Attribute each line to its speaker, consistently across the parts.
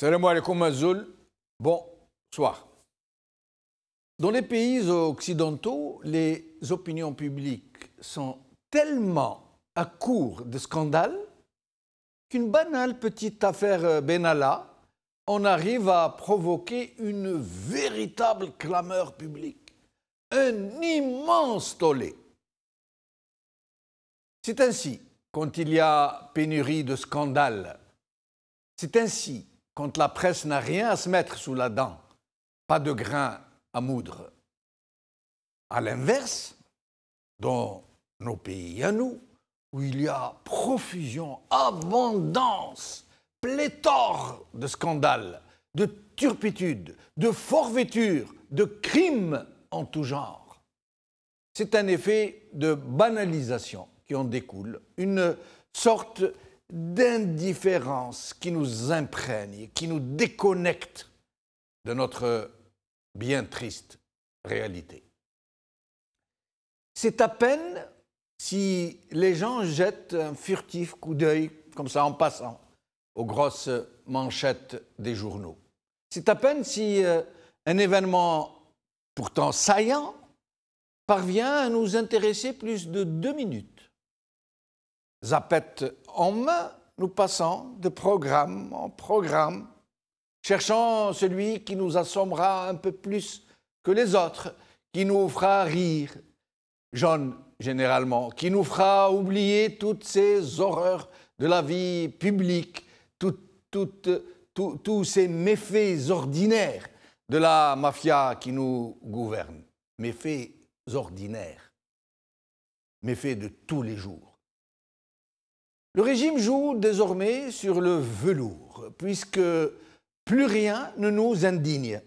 Speaker 1: Salam alaikum Azul. Bonsoir. Dans les pays occidentaux, les opinions publiques sont tellement à court de scandales qu'une banale petite affaire Benalla en arrive à provoquer une véritable clameur publique, un immense tollé. C'est ainsi, quand il y a pénurie de scandales, c'est ainsi, quand la presse n'a rien à se mettre sous la dent, pas de grain à moudre. À l'inverse, dans nos pays à nous, où il y a profusion, abondance, pléthore de scandales, de turpitudes, de forfaitures, de crimes en tout genre. C'est un effet de banalisation qui en découle, une sorte d'indifférence qui nous imprègne, qui nous déconnecte de notre bien triste réalité. C'est à peine si les gens jettent un furtif coup d'œil, comme ça en passant, aux grosses manchettes des journaux. C'est à peine si un événement pourtant saillant parvient à nous intéresser plus de 2 minutes. Zappette en main, nous passons de programme en programme, cherchant celui qui nous assommera un peu plus que les autres, qui nous fera rire, jaune généralement, qui nous fera oublier toutes ces horreurs de la vie publique, tous ces méfaits ordinaires de la mafia qui nous gouverne. Méfaits ordinaires, méfaits de tous les jours. Le régime joue désormais sur le velours, puisque plus rien ne nous indigne,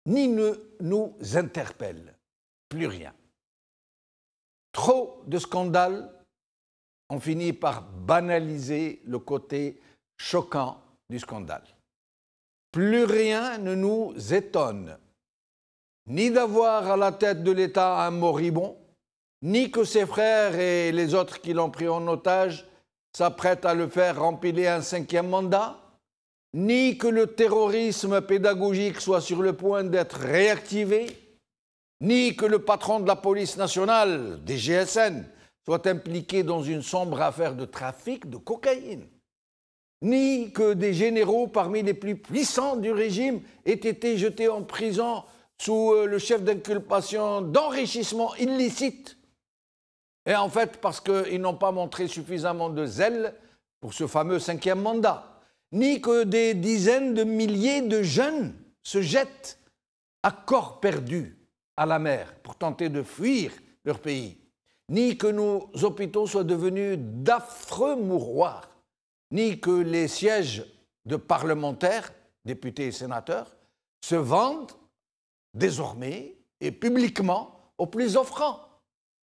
Speaker 1: ni ne nous interpelle. Plus rien. Trop de scandales ont fini par banaliser le côté choquant du scandale. Plus rien ne nous étonne, ni d'avoir à la tête de l'État un moribond, ni que ses frères et les autres qui l'ont pris en otage s'apprête à le faire rempiler un 5e mandat, ni que le terrorisme pédagogique soit sur le point d'être réactivé, ni que le patron de la police nationale, des GSN, soit impliqué dans une sombre affaire de trafic de cocaïne, ni que des généraux parmi les plus puissants du régime aient été jetés en prison sous le chef d'inculpation d'enrichissement illicite. Et en fait, parce qu'ils n'ont pas montré suffisamment de zèle pour ce fameux 5e mandat, ni que des dizaines de milliers de jeunes se jettent à corps perdu à la mer pour tenter de fuir leur pays, ni que nos hôpitaux soient devenus d'affreux mouroirs, ni que les sièges de parlementaires, députés et sénateurs, se vendent désormais et publiquement aux plus offrants,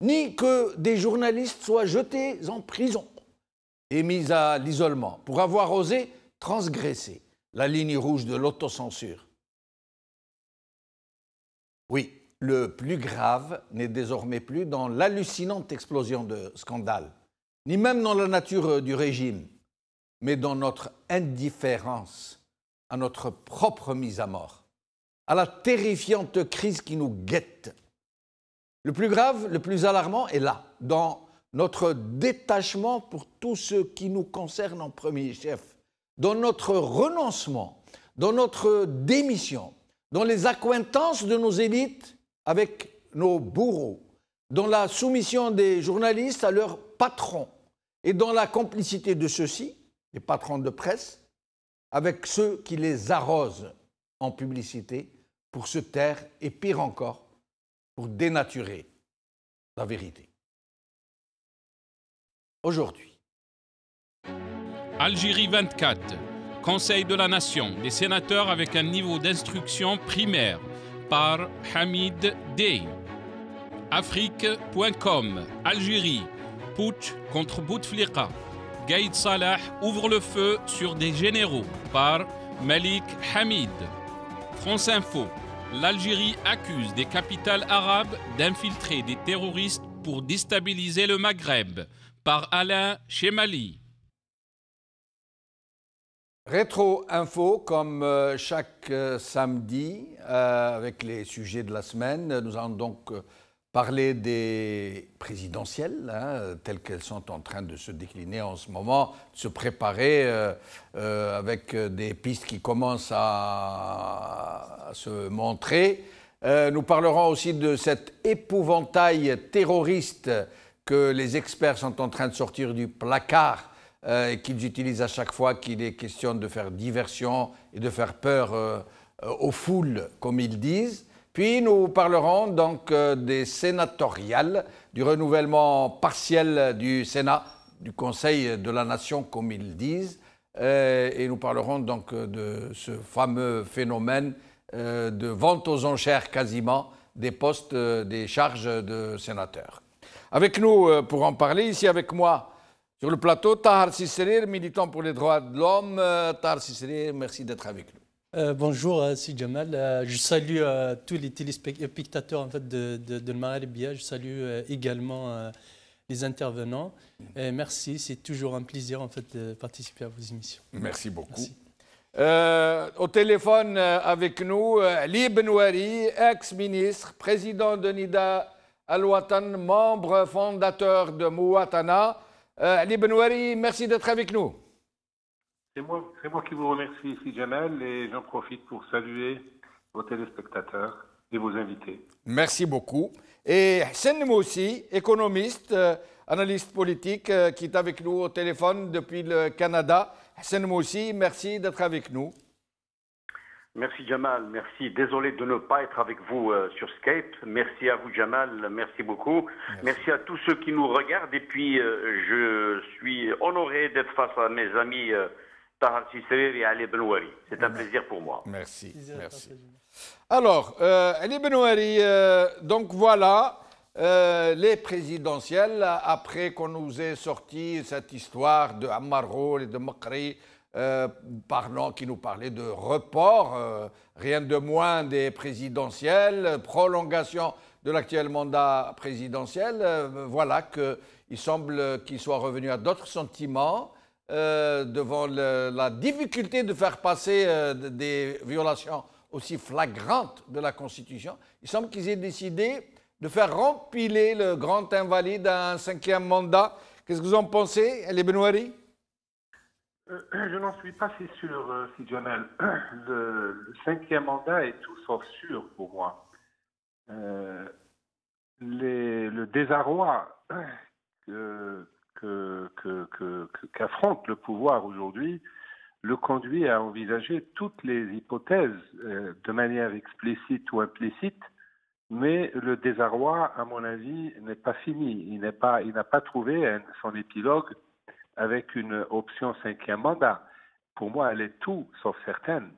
Speaker 1: ni que des journalistes soient jetés en prison et mis à l'isolement pour avoir osé transgresser la ligne rouge de l'autocensure. Oui, le plus grave n'est désormais plus dans l'hallucinante explosion de scandales, ni même dans la nature du régime, mais dans notre indifférence à notre propre mise à mort, à la terrifiante crise qui nous guette. Le plus grave, le plus alarmant est là, dans notre détachement pour tout ce qui nous concerne en premier chef, dans notre renoncement, dans notre démission, dans les accointances de nos élites avec nos bourreaux, dans la soumission des journalistes à leurs patrons et dans la complicité de ceux-ci, les patrons de presse, avec ceux qui les arrosent en publicité pour se taire et pire encore, pour dénaturer la vérité. Aujourd'hui.
Speaker 2: Algérie 24, Conseil de la Nation, des sénateurs avec un niveau d'instruction primaire, par Hamid Dey. Afrique.com, Algérie, putsch contre Bouteflika. Gaïd Salah ouvre le feu sur des généraux, par Malik Hamid. France Info, l'Algérie accuse des capitales arabes d'infiltrer des terroristes pour déstabiliser le Maghreb, par Alain Chemali.
Speaker 1: Rétro Info, comme chaque samedi, avec les sujets de la semaine. Nous allons donc parler des présidentielles, telles qu'elles sont en train de se décliner en ce moment, de se préparer avec des pistes qui commencent à se montrer. Nous parlerons aussi de cet épouvantail terroriste que les experts sont en train de sortir du placard et qu'ils utilisent à chaque fois qu'il est question de faire diversion et de faire peur aux foules, comme ils disent. Puis nous parlerons donc des sénatoriales, du renouvellement partiel du Sénat, du Conseil de la Nation, comme ils disent, et nous parlerons donc de ce fameux phénomène de vente aux enchères quasiment des postes, des charges de sénateurs. Avec nous, pour en parler, ici avec moi, sur le plateau, Tahar Sisserir, militant pour les droits de l'homme. Tahar Sisserir, merci d'être avec nous.
Speaker 3: Bonjour, Si Jamal. Je salue tous les téléspectateurs en fait, de Maghrébia. Je salue également les intervenants. Merci, c'est toujours un plaisir en fait, de participer à vos émissions.
Speaker 1: Merci beaucoup.
Speaker 3: Merci.
Speaker 1: Au téléphone avec nous, Ali Benouari, ex-ministre, président de Nida Al-Watan, membre fondateur de Mouatana. Ali Benouari, merci d'être avec nous.
Speaker 4: C'est moi qui vous remercie, Si Jamal, et j'en profite pour saluer vos téléspectateurs et vos invités.
Speaker 1: Merci beaucoup. Et Hsen Moussi, économiste, analyste politique, qui est avec nous au téléphone depuis le Canada. Hsen Moussi, merci d'être avec nous.
Speaker 5: Merci Jamal, merci. Désolé de ne pas être avec vous sur Skype. Merci à vous Jamal, merci beaucoup. Merci à tous ceux qui nous regardent. Et puis je suis honoré d'être face à mes amis Tahar Sisserir et Ali Benouari. C'est un plaisir pour moi.
Speaker 1: Merci. Merci. Alors, Ali Benouari, donc voilà, les présidentielles, après qu'on nous ait sorti cette histoire de Ammar Ghoul et de Makri, qui nous parlait de report, rien de moins des présidentielles, prolongation de l'actuel mandat présidentiel. Voilà qu'il semble qu'il soit revenu à d'autres sentiments devant la difficulté de faire passer des violations aussi flagrantes de la Constitution. Il semble qu'ils aient décidé de faire rempiler le grand invalide à un 5e mandat. Qu'est-ce que vous en pensez, Ali Benouari?
Speaker 4: Je n'en suis pas si sûr, Si Jamal. Le 5e mandat est tout sauf sûr pour moi. Le désarroi qu'affronte le pouvoir aujourd'hui le conduit à envisager toutes les hypothèses de manière explicite ou implicite, mais le désarroi, à mon avis, n'est pas fini. Il n'a pas trouvé son épilogue avec une option 5e mandat. Pour moi, elle est tout sauf certaine.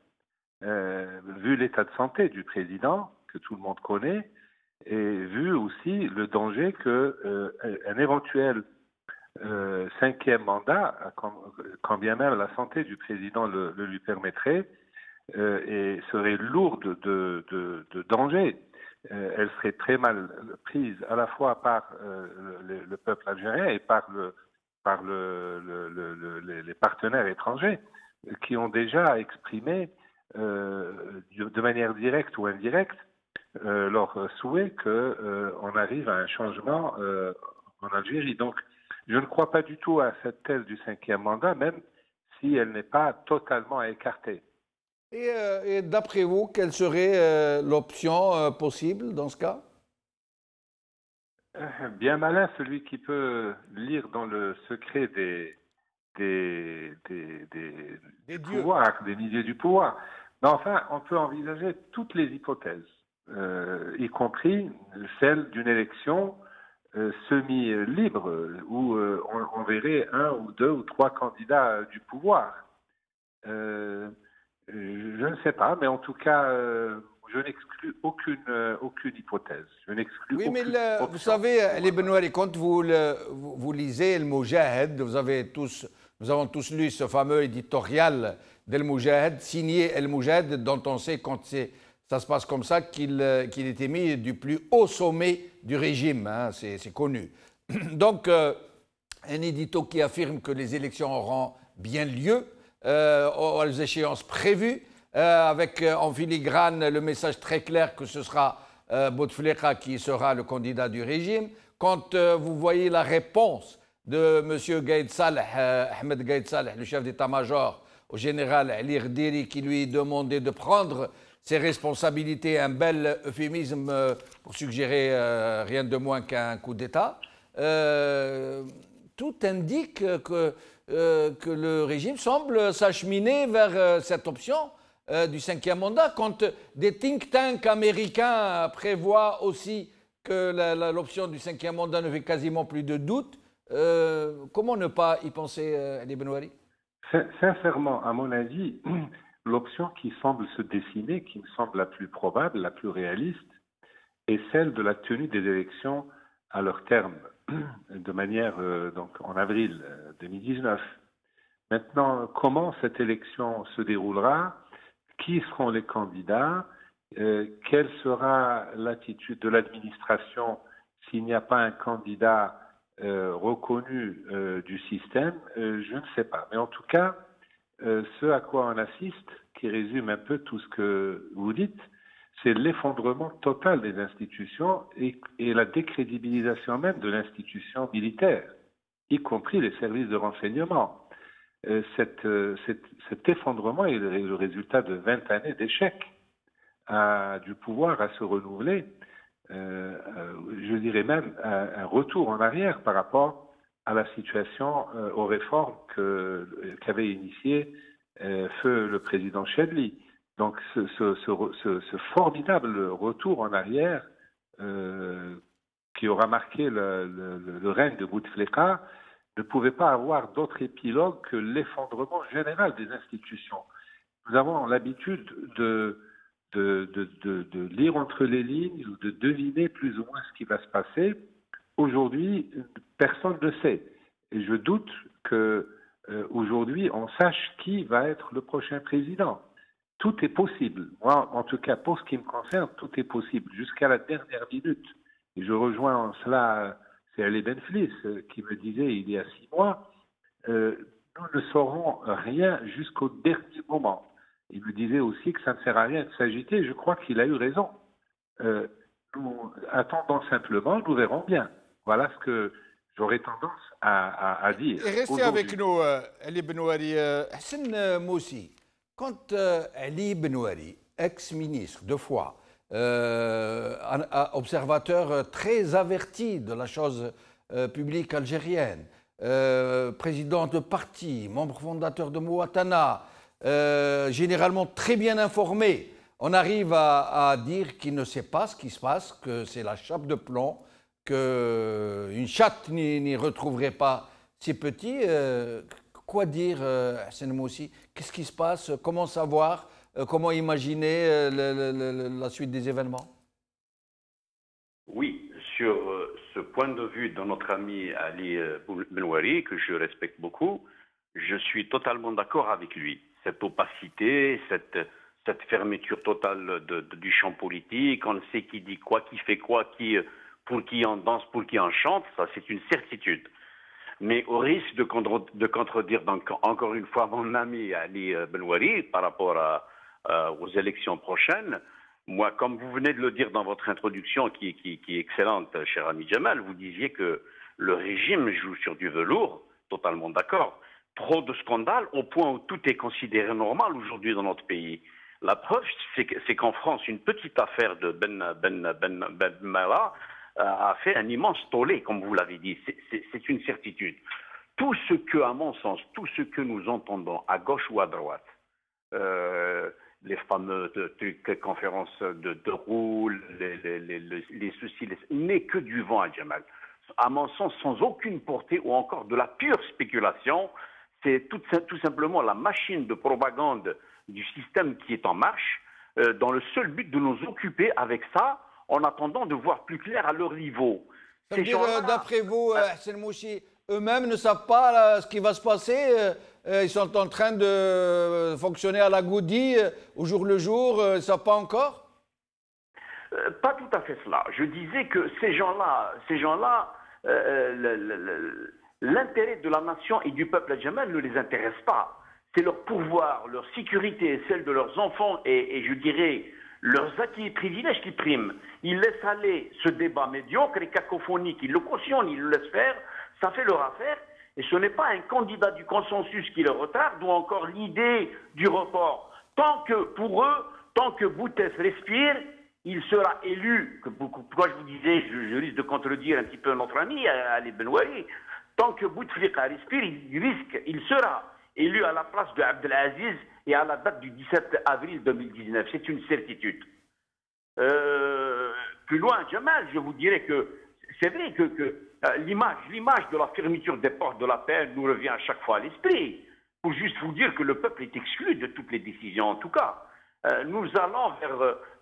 Speaker 4: Vu l'état de santé du président, que tout le monde connaît, et vu aussi le danger qu'un éventuel 5e mandat, quand bien même la santé du président le lui permettrait, et serait lourde de danger. Elle serait très mal prise à la fois par le peuple algérien et par les partenaires étrangers qui ont déjà exprimé de manière directe ou indirecte leur souhait qu'on arrive à un changement en Algérie. Donc, je ne crois pas du tout à cette thèse du 5e mandat, même si elle n'est pas totalement écartée.
Speaker 1: Et d'après vous, quelle serait l'option possible dans ce cas?
Speaker 4: Bien malin celui qui peut lire dans le secret des pouvoirs, des milieux du pouvoir. Mais enfin, on peut envisager toutes les hypothèses, y compris celle d'une élection semi-libre, où on verrait 1 ou 2 ou 3 candidats du pouvoir. Je ne sais pas, mais en tout cas, je n'exclus aucune hypothèse. Je n'exclus
Speaker 1: oui, mais vous savez, Ali Benouari, quand vous lisez El Moujahid, nous avons tous lu ce fameux éditorial d'El Moujahid, signé El Moujahid, dont on sait quand ça se passe comme ça qu'il était mis du plus haut sommet du régime, hein, c'est connu. Donc, un édito qui affirme que les élections auront bien lieu, aux échéances prévues, avec en filigrane le message très clair que ce sera Bouteflika qui sera le candidat du régime. Quand vous voyez la réponse de M. Gaïd Saleh, Ahmed Gaïd Saleh, le chef d'état-major, au général Ali Rdiri, qui lui demandait de prendre ses responsabilités, un bel euphémisme pour suggérer rien de moins qu'un coup d'État, tout indique que le régime semble s'acheminer vers cette option du 5e mandat, quand des think tanks américains prévoient aussi que l'option du 5e mandat ne fait quasiment plus de doute. Comment ne pas y penser, Ali Benouari?
Speaker 4: Sincèrement, à mon avis, l'option qui semble se dessiner, qui me semble la plus probable, la plus réaliste, est celle de la tenue des élections à leur terme, de manière, donc en avril 2019. Maintenant, comment cette élection se déroulera? Qui seront les candidats? Quelle sera l'attitude de l'administration s'il n'y a pas un candidat reconnu du système? Je ne sais pas. Mais en tout cas, ce à quoi on assiste, qui résume un peu tout ce que vous dites, c'est l'effondrement total des institutions et la décrédibilisation même de l'institution militaire, y compris les services de renseignement. Cet effondrement est le résultat de 20 années d'échec du pouvoir à se renouveler. Je dirais même un retour en arrière par rapport à la situation, aux réformes qu'avait initié feu le président Chebli. Donc ce formidable retour en arrière qui aura marqué le règne de Bouteflika ne pouvait pas avoir d'autre épilogue que l'effondrement général des institutions. Nous avons l'habitude de lire entre les lignes ou de deviner plus ou moins ce qui va se passer. Aujourd'hui, personne ne sait. Et je doute qu'aujourd'hui, on sache qui va être le prochain président. Tout est possible. Moi, en tout cas, pour ce qui me concerne, tout est possible jusqu'à la dernière minute. Et je rejoins en cela, c'est Ali Benflis qui me disait il y a 6 mois, nous ne saurons rien jusqu'au dernier moment. Il me disait aussi que ça ne sert à rien de s'agiter. Je crois qu'il a eu raison. Nous attendons simplement, nous verrons bien. Voilà ce que j'aurais tendance à dire.
Speaker 1: Et restez avec nous, Ali Benouari. Hassan Moussi, quand Ali Benouari, ex-ministre, 2 fois, observateur très averti de la chose publique algérienne, président de parti, membre fondateur de Mouatana, généralement très bien informé, on arrive à dire qu'il ne sait pas ce qui se passe, que c'est la chape de plomb, qu'une chatte n'y retrouverait pas si petit. Quoi dire, Hassan Moussi? Qu'est-ce qui se passe? Comment savoir? Comment imaginer la suite des événements?
Speaker 5: Oui, sur ce point de vue de notre ami Ali Benouari, que je respecte beaucoup, je suis totalement d'accord avec lui. Cette opacité, cette fermeture totale du champ politique, on ne sait qui dit quoi, qui fait quoi, pour qui on danse, pour qui on chante, ça c'est une certitude. Mais au risque de contredire donc encore une fois mon ami Ali Benouari par rapport aux élections prochaines, moi, comme vous venez de le dire dans votre introduction qui est excellente, cher ami Jamal, vous disiez que le régime joue sur du velours, totalement d'accord. Trop de scandales au point où tout est considéré normal aujourd'hui dans notre pays. La preuve, c'est qu'en France, une petite affaire de Ben Mala a fait un immense tollé, comme vous l'avez dit. C'est une certitude. Tout ce que, à mon sens, tout ce que nous entendons à gauche ou à droite, les fameux trucs, conférences de roule, les soucis, n'est que du vent à Jamal. À mon sens, sans aucune portée ou encore de la pure spéculation, c'est tout simplement la machine de propagande du système qui est en marche, dans le seul but de nous occuper avec ça, en attendant de voir plus clair à leur niveau.
Speaker 1: Ça veut dire, d'après vous, Hassan Moussi, eux-mêmes ne savent pas ce qui va se passer. Ils sont en train de fonctionner à la goudie au jour le jour. Ils ne savent pas encore?
Speaker 5: Pas tout à fait cela. Je disais que ces gens-là, l'intérêt de la nation et du peuple à Jamal ne les intéresse pas. c'est leur pouvoir, leur sécurité et celle de leurs enfants et je dirais leurs acquis et privilèges qui priment. Ils laissent aller ce débat médiocre et cacophonique, ils le cautionnent, ils le laissent faire, ça fait leur affaire. Et ce n'est pas un candidat du consensus qui le retarde ou encore l'idée du report. Tant que, pour eux, tant que Bouteflika respire, il sera élu. Pourquoi je vous disais, je risque de contredire un petit peu notre ami Ali Benouari, tant que Bouteflika respire, il sera élu à la place de Abdelaziz et à la date du 17 avril 2019. C'est une certitude. Plus loin, Jamal, je vous dirais que c'est vrai que l'image de la fermeture des portes de la paix nous revient à chaque fois à l'esprit. Pour juste vous dire que le peuple est exclu de toutes les décisions, en tout cas. Nous allons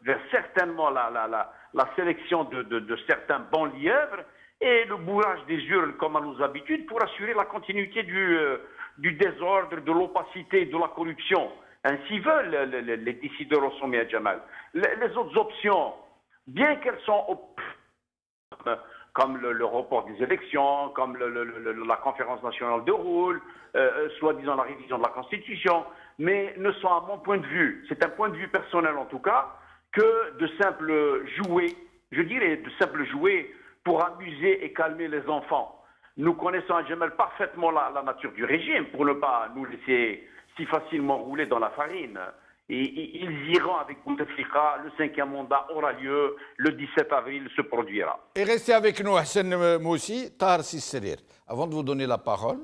Speaker 5: vers certainement la sélection de certains bons lièvres et le bourrage des urnes comme à nos habitudes pour assurer la continuité du désordre, de l'opacité, de la corruption. Ainsi veulent les décideurs au sommet à Jamal. Les autres options, bien qu'elles sont comme le report des élections, comme la conférence nationale de Roule, soi-disant la révision de la Constitution, mais ne sont à mon point de vue, c'est un point de vue personnel en tout cas, que de simples jouets, je dirais de simples jouets pour amuser et calmer les enfants. Nous connaissons à Jamal parfaitement la nature du régime pour ne pas nous laisser si facilement rouler dans la farine. Et ils iront avec Bouteflika, le 5e mandat aura lieu, le 17 avril se produira.
Speaker 1: Et restez avec nous, Hassan Moussi, Tahar Sisserir. Avant de vous donner la parole,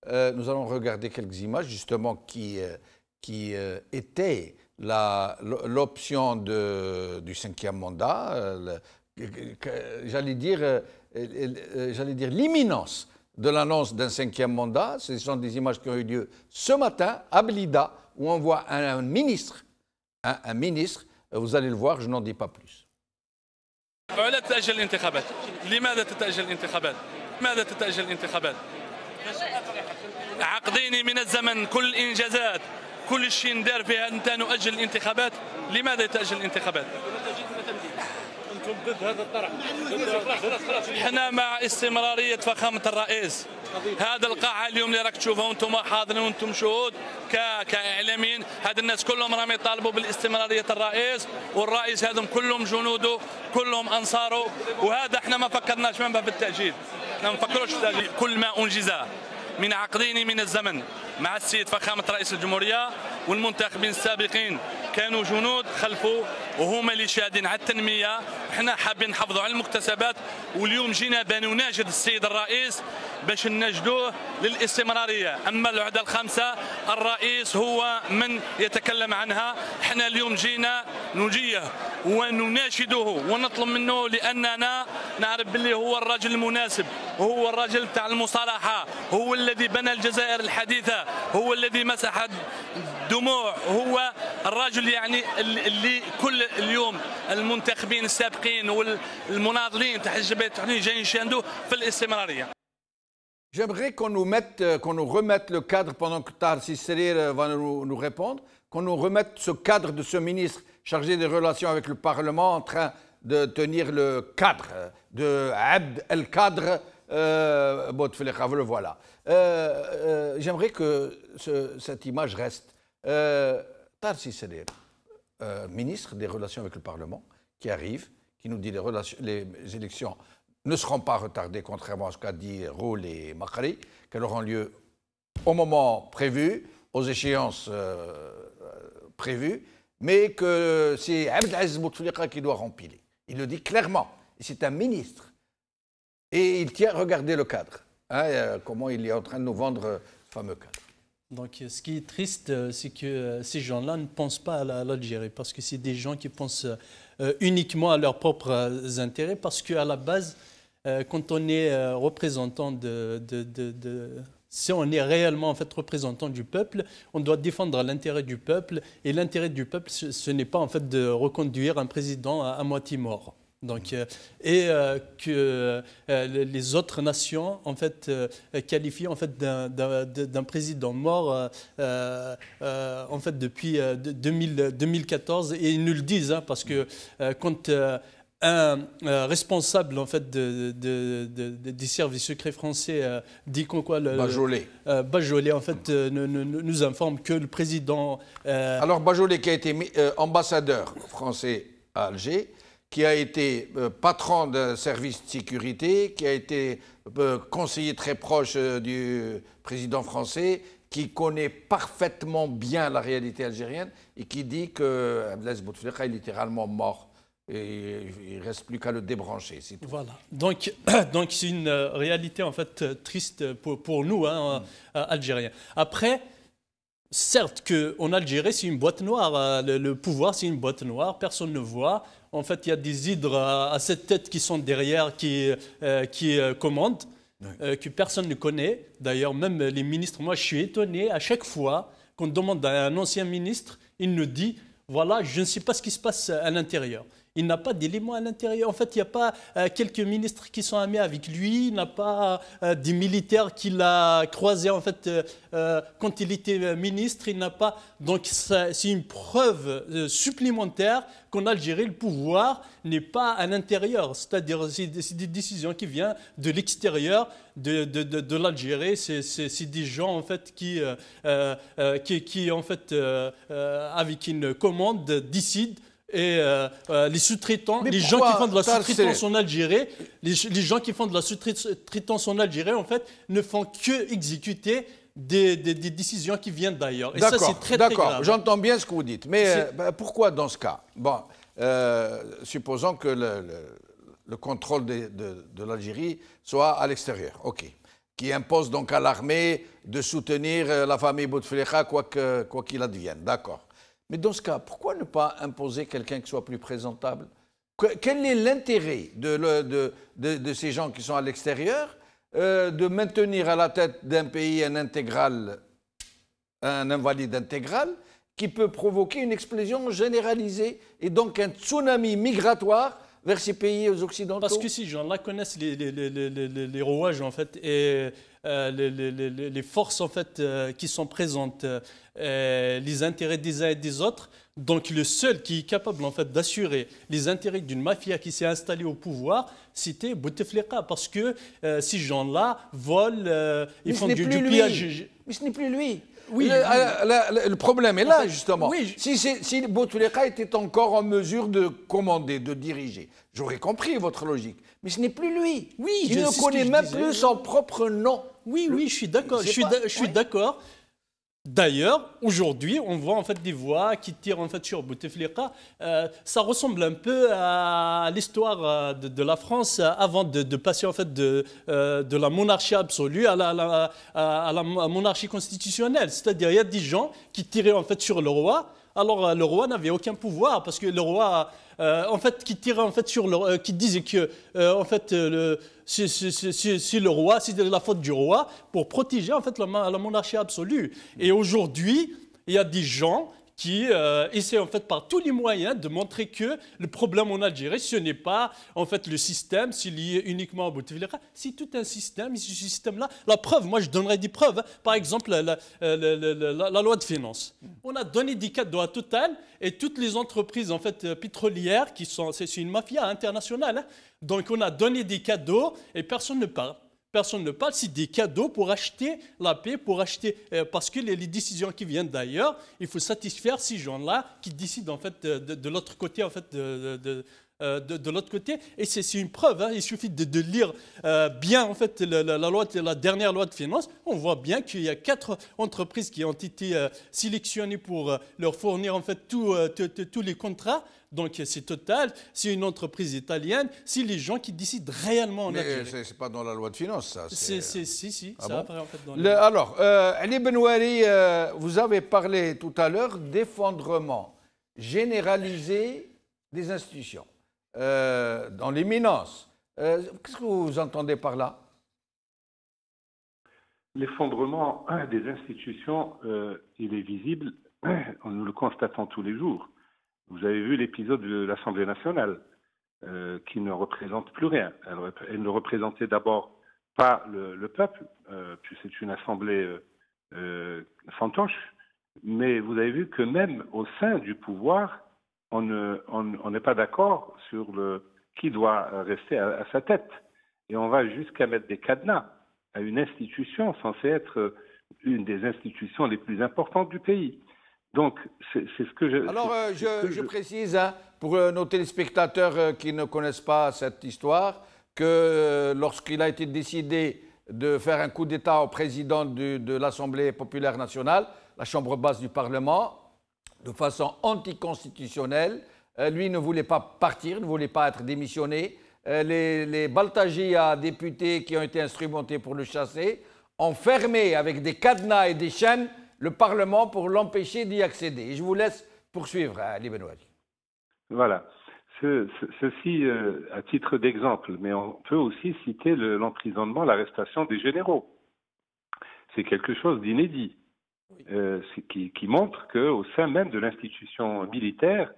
Speaker 1: nous allons regarder quelques images justement qui étaient l'option du 5e mandat, j'allais dire l'imminence de l'annonce d'un 5e mandat. Ce sont des images qui ont eu lieu ce matin à Blida, où on voit un ministre, vous allez le voir, je n'en dis pas plus.
Speaker 6: لا تتأجل الانتخابات. لماذا تتأجل الانتخابات؟ لماذا تتأجل الانتخابات؟ عقدين من الزمن كل الإنجازات كل شيء ندار فيها أنت نؤجل الانتخابات. لماذا يتأجل الانتخابات؟ أنتم ضد هذا الطرح. احنا مع استمرارية فخامة الرئيس. هذا القاعة اليوم اللي راك تشوفها وانتم حاضرين وانتم شهود كإعلاميين، هاد الناس كلهم راهم يطالبوا بالاستمرارية الرئيس، والرئيس هذم كلهم جنوده كلهم أنصاره، وهذا احنا ما فكرناش منه بالتأجيل، احنا ما نفكروش في التأجيل. كل ما أنجز من عقدين من الزمن مع السيد فخامة رئيس الجمهورية والمنتخبين السابقين كانوا جنود خلفه وهما اللي شادين على التنمية. احنا حابين نحافظوا على المكتسبات، واليوم جينا بنناشد السيد الرئيس باش نناشدوه للاستمرارية. أما الوعدة الخامسة الرئيس هو من يتكلم عنها، احنا اليوم جينا نجيه ونناشده ونطلب منه لأننا نعرف باللي هو الرجل المناسب، هو الرجل بتاع المصالحة، هو الذي بنى الجزائر الحديثة، هو الذي مسح الدموع، هو الرجل يعني اللي كل اليوم المنتخبين السابقين والمناضلين تحت الجبهة التحريرية جايين يشاهدوا في الاستمرارية.
Speaker 1: J'aimerais qu'on nous remette le cadre pendant que Tahar Sisserir va nous répondre, qu'on nous remette ce cadre de ce ministre chargé des relations avec le Parlement en train de tenir le cadre de Abd el-Kadr Bouteflika, le voilà. J'aimerais que cette image reste. Tahar Sisserir, ministre des relations avec le Parlement, qui arrive, qui nous dit les élections ne seront pas retardées, contrairement à ce qu'a dit Roule et Makri, qu'elles auront lieu au moment prévu, aux échéances prévues, mais que c'est Abdelaziz Bouteflika qui doit rempiler. Il le dit clairement. C'est un ministre. Et il tient, regardez le cadre, comment il est en train de nous vendre ce fameux cadre.
Speaker 3: Donc, ce qui est triste, c'est que ces gens-là ne pensent pas à l'Algérie, parce que c'est des gens qui pensent uniquement à leurs propres intérêts, parce qu'à la base, quand on est représentant si on est réellement en fait représentant du peuple, on doit défendre l'intérêt du peuple, et l'intérêt du peuple, ce n'est pas en fait de reconduire un président à moitié mort. Donc, que les autres nations en fait qualifient en fait d'un président mort en fait depuis 2014, et ils nous le disent parce que quand un responsable en fait des services secrets français dit quoi
Speaker 1: Bajolet.
Speaker 3: Bajolet en fait nous informe que le président.
Speaker 1: Alors Bajolet qui a été ambassadeur français à Alger, qui a été patron d'un service de sécurité, qui a été conseiller très proche du président français, qui connaît parfaitement bien la réalité algérienne et qui dit que Abdelaziz Bouteflika est littéralement mort. Et il ne reste plus qu'à le débrancher.
Speaker 3: Voilà. Donc c'est une réalité en fait triste pour nous, Algériens. Après, certes qu'en Algérie, c'est une boîte noire. Le pouvoir, c'est une boîte noire. Personne ne voit. En fait, il y a des hydres à cette tête qui sont derrière, qui commandent, que personne ne connaît. D'ailleurs, même les ministres, moi, je suis étonné. À chaque fois qu'on demande à un ancien ministre, il nous dit, voilà, je ne sais pas ce qui se passe à l'intérieur. Il n'a pas d'éléments à l'intérieur. En fait, il n'y a pas quelques ministres qui sont amis avec lui. Il n'a pas des militaires qu'il a croisés en fait, quand il était ministre. Il n'a pas. Donc, c'est une preuve supplémentaire qu'en Algérie, le pouvoir n'est pas à l'intérieur. C'est-à-dire, c'est des décisions qui viennent de l'extérieur de l'Algérie. C'est des gens en fait qui en fait, avec une commande, décident. Et les sous-traitants, les gens qui font de la sous-traitance en Algérie, les gens qui font de la sous-traitance en Algérie, en fait, ne font que exécuter des décisions qui viennent d'ailleurs. Et ça, c'est très grave.
Speaker 1: D'accord, j'entends bien ce que vous dites. Mais pourquoi dans ce cas? Bon, supposons que le contrôle de l'Algérie soit à l'extérieur, ok, qui impose donc à l'armée de soutenir la famille Bouteflika quoi qu'il advienne, d'accord. Mais dans ce cas, pourquoi ne pas imposer quelqu'un qui soit plus présentable? Quel est l'intérêt de ces gens qui sont à l'extérieur de maintenir à la tête d'un pays un invalide intégral qui peut provoquer une explosion généralisée et donc un tsunami migratoire vers ces pays occidentaux?
Speaker 3: Parce que ces gens-là connaissent les rouages en fait et les forces en fait qui sont présentes, les intérêts des uns et des autres. Donc le seul qui est capable en fait d'assurer les intérêts d'une mafia qui s'est installée au pouvoir, c'était Bouteflika, parce que ces gens-là volent, ils font du pillage.
Speaker 1: Mais ce n'est plus lui.
Speaker 3: Oui,
Speaker 1: le problème est là, en fait, justement.
Speaker 3: Oui.
Speaker 1: Si Bouteflika était encore en mesure de commander, de diriger, j'aurais compris votre logique. Mais ce n'est plus lui.
Speaker 3: Oui,
Speaker 1: il ne connaît même plus son propre nom.
Speaker 3: Oui, je suis d'accord. Je suis d'accord. D'ailleurs, aujourd'hui, on voit en fait des voix qui tirent en fait sur Bouteflika. Ça ressemble un peu à l'histoire de la France avant de passer en fait de la monarchie absolue à la monarchie constitutionnelle. C'est-à-dire, il y a des gens qui tiraient en fait sur le roi. Alors, le roi n'avait aucun pouvoir parce que le roi, en fait, qui tirait en fait sur le, qui disait que, en fait, c'est le roi, c'est de la faute du roi pour protéger en fait la monarchie absolue. Et aujourd'hui, il y a des gens qui essaient en fait par tous les moyens de montrer que le problème en Algérie, ce n'est pas en fait le système, c'est lié uniquement à Bouteflika, c'est tout un système. Et ce système-là, la preuve, moi je donnerai des preuves. Par exemple, la loi de finances. On a donné des cadeaux à Total et toutes les entreprises en fait pétrolières qui sont, c'est une mafia internationale. Hein. Donc on a donné des cadeaux et personne ne parle. Personne ne parle, c'est des cadeaux pour acheter la paix, pour acheter, parce que les décisions qui viennent d'ailleurs, il faut satisfaire ces gens-là qui décident en fait de l'autre côté, en fait, de l'autre côté. Et c'est une preuve, hein, il suffit de lire bien en fait la dernière loi de finances, on voit bien qu'il y a 4 entreprises qui ont été sélectionnées pour leur fournir en fait tous les contrats. Donc c'est Total, c'est une entreprise italienne, c'est les gens qui décident réellement en Algérie.
Speaker 1: Mais c'est pas dans la loi de finances, ça.
Speaker 3: Si,
Speaker 1: ah
Speaker 3: ça
Speaker 1: bon
Speaker 3: apparaît en fait dans
Speaker 1: Alors, Ali Benouari, vous avez parlé tout à l'heure d'effondrement généralisé des institutions, dans l'imminence. Qu'est-ce que vous entendez par là?
Speaker 4: L'effondrement des institutions, il est visible, nous le constatons tous les jours. Vous avez vu l'épisode de l'Assemblée nationale, qui ne représente plus rien. Elle ne représentait d'abord pas le peuple, puis c'est une assemblée fantoche, mais vous avez vu que même au sein du pouvoir, on n'est pas d'accord sur qui doit rester à sa tête. Et on va jusqu'à mettre des cadenas à une institution censée être une des institutions les plus importantes du pays. Donc, c'est ce que je...
Speaker 1: Alors, je précise, hein, pour nos téléspectateurs qui ne connaissent pas cette histoire, que lorsqu'il a été décidé de faire un coup d'État au président de l'Assemblée populaire nationale, la chambre basse du Parlement, de façon anticonstitutionnelle, lui ne voulait pas partir, ne voulait pas être démissionné. Les Baltagia députés qui ont été instrumentés pour le chasser ont fermé avec des cadenas et des chaînes le Parlement pour l'empêcher d'y accéder. Et je vous laisse poursuivre, Ali Benouali.
Speaker 4: Voilà. Ceci à titre d'exemple, mais on peut aussi citer l'emprisonnement, l'arrestation des généraux. C'est quelque chose d'inédit, qui montre qu'au sein même de l'institution militaire,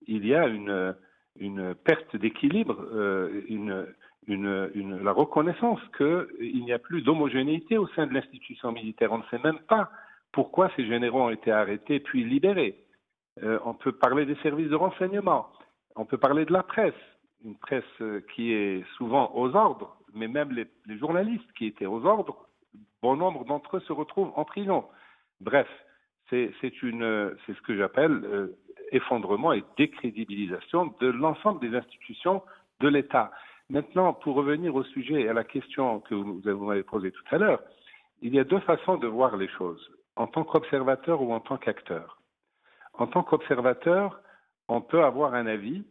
Speaker 4: il y a une perte d'équilibre, la reconnaissance qu'il n'y a plus d'homogénéité au sein de l'institution militaire. On ne sait même pas pourquoi ces généraux ont été arrêtés puis libérés. On peut parler des services de renseignement, on peut parler de la presse, une presse qui est souvent aux ordres, mais même les journalistes qui étaient aux ordres, bon nombre d'entre eux se retrouvent en prison. Bref, c'est ce que j'appelle effondrement et décrédibilisation de l'ensemble des institutions de l'État. Maintenant, pour revenir au sujet et à la question que vous m'avez posée tout à l'heure, il y a deux façons de voir les choses, en tant qu'observateur ou en tant qu'acteur. En tant qu'observateur, on peut avoir un avis,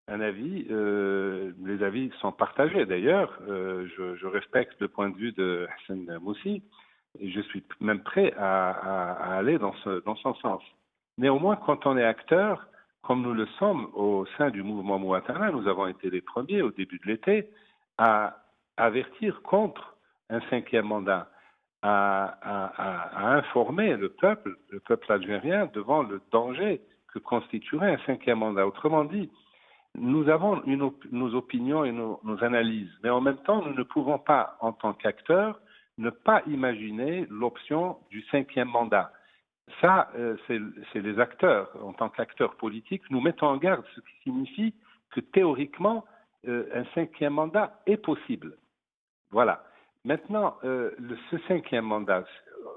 Speaker 4: les avis sont partagés d'ailleurs, je respecte le point de vue de Hassan Moussi, et je suis même prêt à aller dans son sens. Néanmoins, quand on est acteur, comme nous le sommes au sein du mouvement Mouatana, nous avons été les premiers au début de l'été à avertir contre un cinquième mandat, à informer le peuple algérien devant le danger que constituerait un cinquième mandat. Autrement dit, nous avons nos opinions et nos analyses, mais en même temps, nous ne pouvons pas, en tant qu'acteurs, ne pas imaginer l'option du cinquième mandat. Ça, c'est les acteurs, en tant qu'acteurs politiques, nous mettons en garde, ce qui signifie que théoriquement, un cinquième mandat est possible. Voilà. Maintenant, ce cinquième mandat,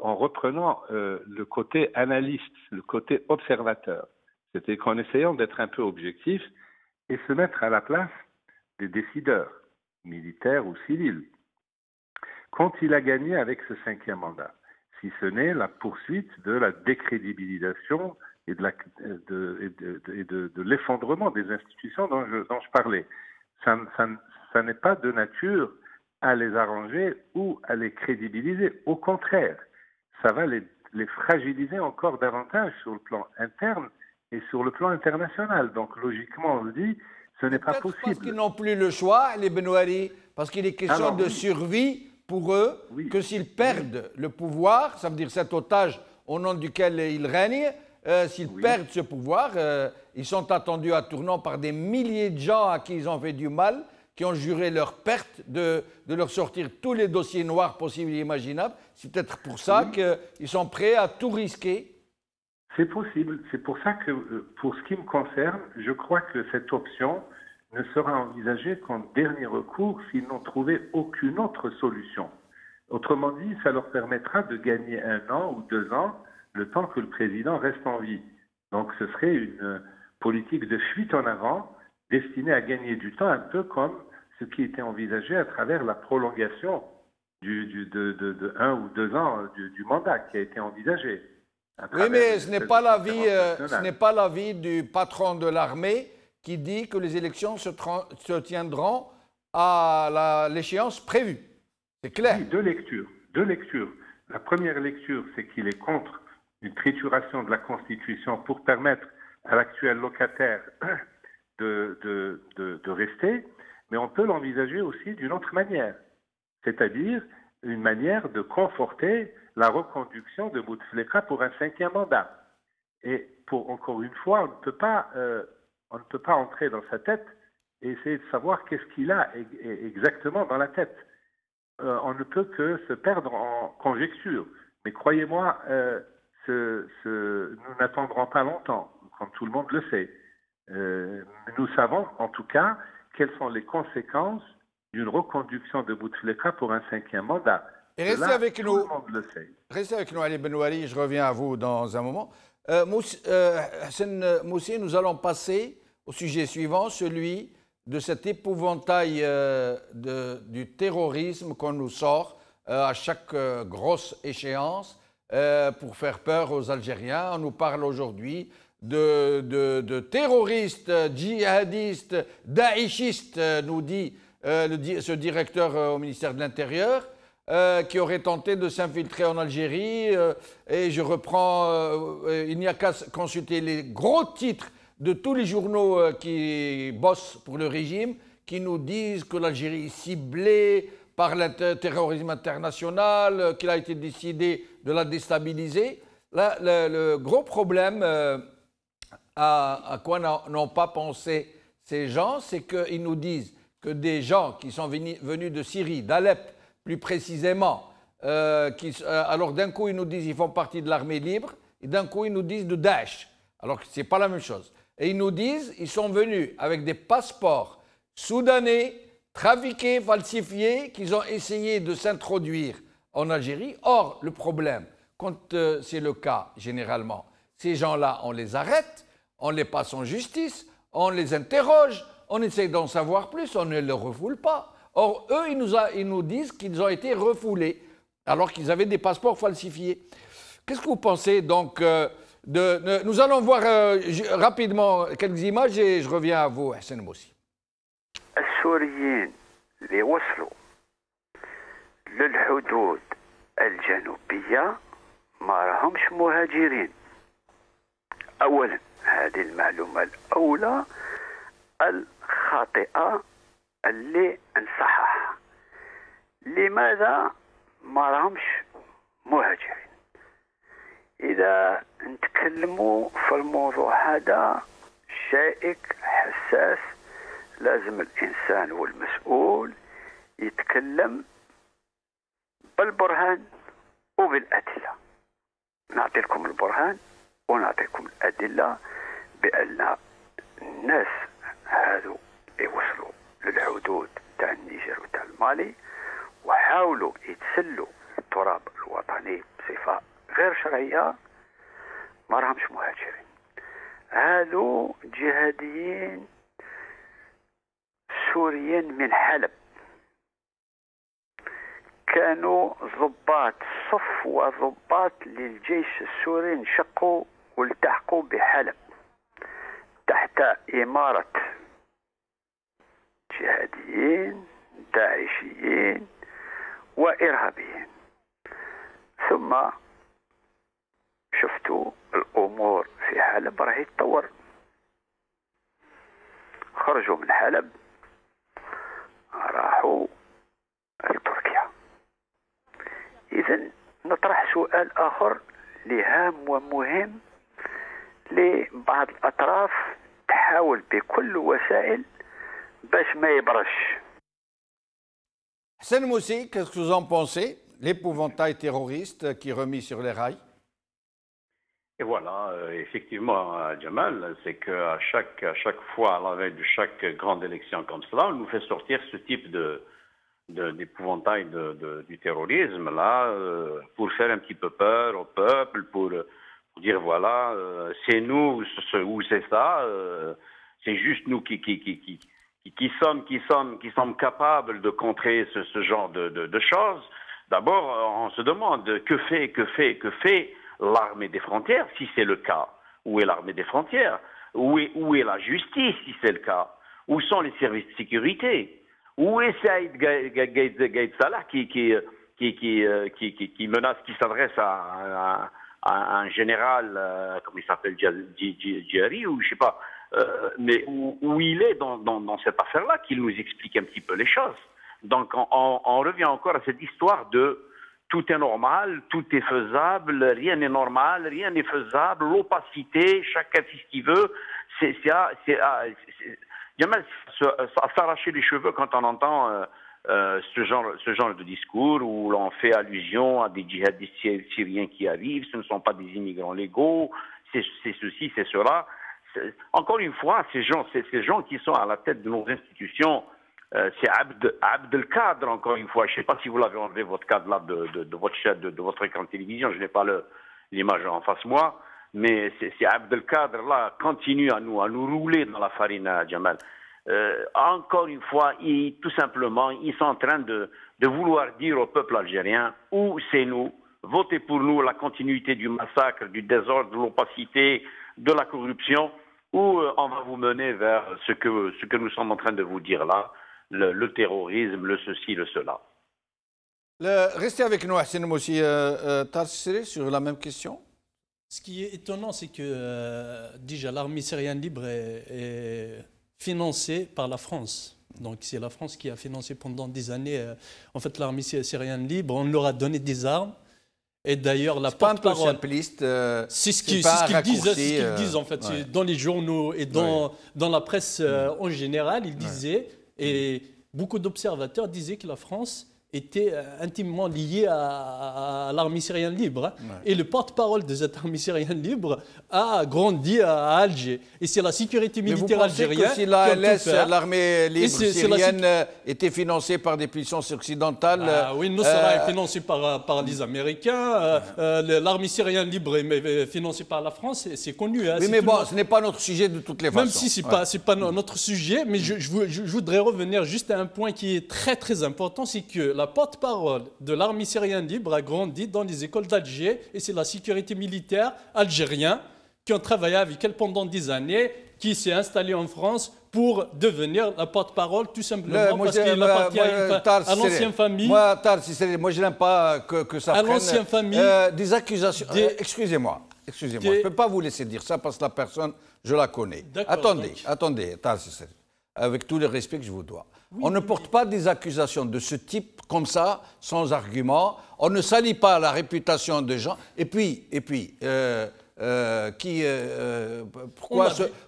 Speaker 4: en reprenant le côté analyste, le côté observateur, c'était qu'en essayant d'être un peu objectif et se mettre à la place des décideurs, militaires ou civils, quand il a gagné avec ce cinquième mandat, si ce n'est la poursuite de la décrédibilisation et de l'effondrement des institutions dont je parlais. Ça n'est pas de nature à les arranger ou à les crédibiliser. Au contraire, ça va les fragiliser encore davantage sur le plan interne et sur le plan international. Donc logiquement, on se dit, ce n'est pas possible.
Speaker 1: Parce qu'ils n'ont plus le choix, les Benouari, parce qu'il est question de survie pour eux, que s'ils perdent le pouvoir, ça veut dire cet otage au nom duquel ils règnent, s'ils perdent ce pouvoir, ils sont attendus à tournant par des milliers de gens à qui ils ont fait du mal, qui ont juré leur perte, de leur sortir tous les dossiers noirs possibles et imaginables. C'est peut-être pour ça qu'ils sont prêts à tout risquer.
Speaker 4: C'est possible. C'est pour ça que, pour ce qui me concerne, je crois que cette option ne sera envisagée qu'en dernier recours s'ils n'ont trouvé aucune autre solution. Autrement dit, ça leur permettra de gagner 1 an ou 2 ans, le temps que le président reste en vie. Donc ce serait une politique de fuite en avant destinée à gagner du temps, un peu comme ce qui était envisagé à travers la prolongation de 1 ou 2 ans du mandat qui a été envisagé.
Speaker 1: Oui, mais ce n'est pas l'avis du patron de l'armée qui dit que les élections se tiendront à l'échéance prévue. C'est clair.
Speaker 4: Oui, deux lectures. La première lecture, c'est qu'il est contre une trituration de la Constitution pour permettre à l'actuel locataire de rester, mais on peut l'envisager aussi d'une autre manière, c'est-à-dire une manière de conforter la reconduction de Bouteflika pour un 5e mandat. Et encore une fois, on ne peut pas entrer dans sa tête et essayer de savoir qu'est-ce qu'il a exactement dans la tête. On ne peut que se perdre en conjecture. Mais croyez-moi, nous n'attendrons pas longtemps, comme tout le monde le sait. Nous savons en tout cas quelles sont les conséquences d'une reconduction de Bouteflika pour un 5e mandat.
Speaker 1: Et restez
Speaker 4: Là,
Speaker 1: avec
Speaker 4: tout
Speaker 1: nous.
Speaker 4: le monde le sait.
Speaker 1: Restez avec nous, Ali Benouari, je reviens à vous dans un moment. Hassan Moussi, nous allons passer au sujet suivant, celui de cet épouvantail du terrorisme qu'on nous sort à chaque grosse échéance pour faire peur aux Algériens. On nous parle aujourd'hui de terroristes, djihadistes, daïchistes, nous dit ce directeur au ministère de l'Intérieur, qui aurait tenté de s'infiltrer en Algérie. Et je reprends, il n'y a qu'à consulter les gros titres de tous les journaux qui bossent pour le régime, qui nous disent que l'Algérie est ciblée par le terrorisme international, qu'il a été décidé de la déstabiliser. Là, le gros problème à quoi n'ont pas pensé ces gens, c'est qu'ils nous disent que des gens qui sont venus de Syrie, d'Alep plus précisément, alors d'un coup ils nous disent qu'ils font partie de l'armée libre, et d'un coup ils nous disent de Daesh, alors que ce n'est pas la même chose. Et ils nous disent qu'ils sont venus avec des passeports soudanais, trafiqués, falsifiés, qu'ils ont essayé de s'introduire en Algérie. Or, le problème, quand c'est le cas généralement, ces gens-là, on les arrête, on les passe en justice, on les interroge, on essaie d'en savoir plus, on ne les refoule pas. Or, eux, ils nous disent qu'ils ont été refoulés, alors qu'ils avaient des passeports falsifiés. Qu'est-ce que vous pensez donc nous allons voir rapidement quelques images et je reviens à vous, Hassan Moussi.
Speaker 7: السوريين اللي وصلوا للحدود الجنوبية ما راهمش مهاجرين. أولا هذه المعلومة الأولى الخاطئة اللي نصححها. لماذا ما راهمش مهاجرين؟ إذا نتكلموا في الموضوع هذا شائك حساس، لازم الإنسان والمسؤول يتكلم بالبرهان وبالأدلة. نعطيكم البرهان ونعطيكم الأدلة بأن الناس هذو اللي وصلوا للحدود تاع النيجر وتاع المالي وحاولوا يتسلوا التراب الوطني بصفة غير شرعية ما راهمش مهاجرين. هذو جهاديين سوريين من حلب، كانوا ضباط صف وضباط للجيش السوري، انشقوا والتحقوا بحلب تحت إمارة جهاديين داعشيين وإرهابيين. ثم شفتوا الأمور في حلب راهي تطور، خرجوا من حلب راحوا لتركيا. إذن نطرح سؤال آخر لهام ومهم لبعض الأطراف تحاول بكل وسائل باش ما يبرش.
Speaker 1: Hassan Moussi, qu'est-ce que vous en pensez? L'épouvantail terroriste qui est remis sur les rails?
Speaker 5: Et voilà, effectivement, Jamal, c'est qu'à chaque fois, à la veille de chaque grande élection comme cela, on nous fait sortir ce type d'épouvantail du terrorisme, là, pour faire un petit peu peur au peuple, pour dire, voilà, c'est nous ou c'est ça, c'est juste nous qui sommes capables de contrer ce genre de choses. D'abord, on se demande que fait l'armée des frontières, si c'est le cas. Où est l'armée des frontières? Où est la justice, si c'est le cas? Où sont les services de sécurité? Où est Saïd Gaïd Salah qui menace, qui s'adresse à un général, comment il s'appelle, Djari, ou je sais pas, mais où il est dans cette affaire-là, qu'il nous explique un petit peu les choses. Donc on revient encore à cette histoire de tout est normal, tout est faisable, rien n'est normal, rien n'est faisable, l'opacité, chacun fait ce qu'il veut. C'est Jamal, s'arracher les cheveux quand on entend ce genre de discours où l'on fait allusion à des djihadistes syriens qui arrivent, ce ne sont pas des immigrants légaux, c'est ceci, c'est cela. encore une fois, ces gens qui sont à la tête de nos institutions, c'est Abdelkader, encore une fois. Je ne sais pas si vous l'avez enlevé, votre cadre là de votre chaîne, de votre écran de télévision. Je n'ai pas l'image en face de moi. Mais c'est Abdelkader là, continue à nous rouler dans la farine, Jamal. Encore une fois, tout simplement, ils sont en train de vouloir dire au peuple algérien où c'est nous, votez pour nous la continuité du massacre, du désordre, de l'opacité, de la corruption, ou on va vous mener vers ce que nous sommes en train de vous dire là, le terrorisme, le ceci, le cela.
Speaker 1: Restez avec nous, Hassan Moussi, Tarsiri, sur la même question.
Speaker 3: Ce qui est étonnant, c'est que déjà l'armée syrienne libre est financée par la France. Donc c'est la France qui a financé pendant des années en fait l'armée syrienne libre. On leur a donné des armes. Et d'ailleurs, la porte-parole, c'est ce qu'ils disent en fait, ouais. Dans les journaux et dans la presse en général, ils disaient, et beaucoup d'observateurs disaient que la France était intimement liée à l'armée syrienne libre. Hein. Ouais. Et le porte-parole de cette armée syrienne libre a grandi à Alger. Et c'est la sécurité militaire algérienne.
Speaker 1: Que si l'armée libre syrienne était financée par des puissances occidentales.
Speaker 3: Oui, Nusra est financée par les Américains. L'armée syrienne libre est financée par la France. C'est connu. Hein,
Speaker 1: oui, mais bon, ce n'est pas notre sujet de toutes les façons.
Speaker 3: Même si ce n'est pas notre sujet, mais je voudrais revenir juste à un point qui est très très important, c'est que la porte-parole de l'armée syrienne libre a grandi dans les écoles d'Alger et c'est la sécurité militaire algérienne qui ont travaillé avec elle pendant des années, qui s'est installée en France pour devenir la porte-parole tout simplement parce qu'il appartient à l'ancienne famille.
Speaker 1: Moi, je n'aime pas que ça prenne
Speaker 3: l'ancienne famille,
Speaker 1: des accusations. Excusez-moi, je ne peux pas vous laisser dire ça parce que la personne, je la connais. Attendez, avec tout le respect que je vous dois. On ne porte pas des accusations de ce type comme ça, sans argument. On ne salit pas la réputation de gens. Et puis,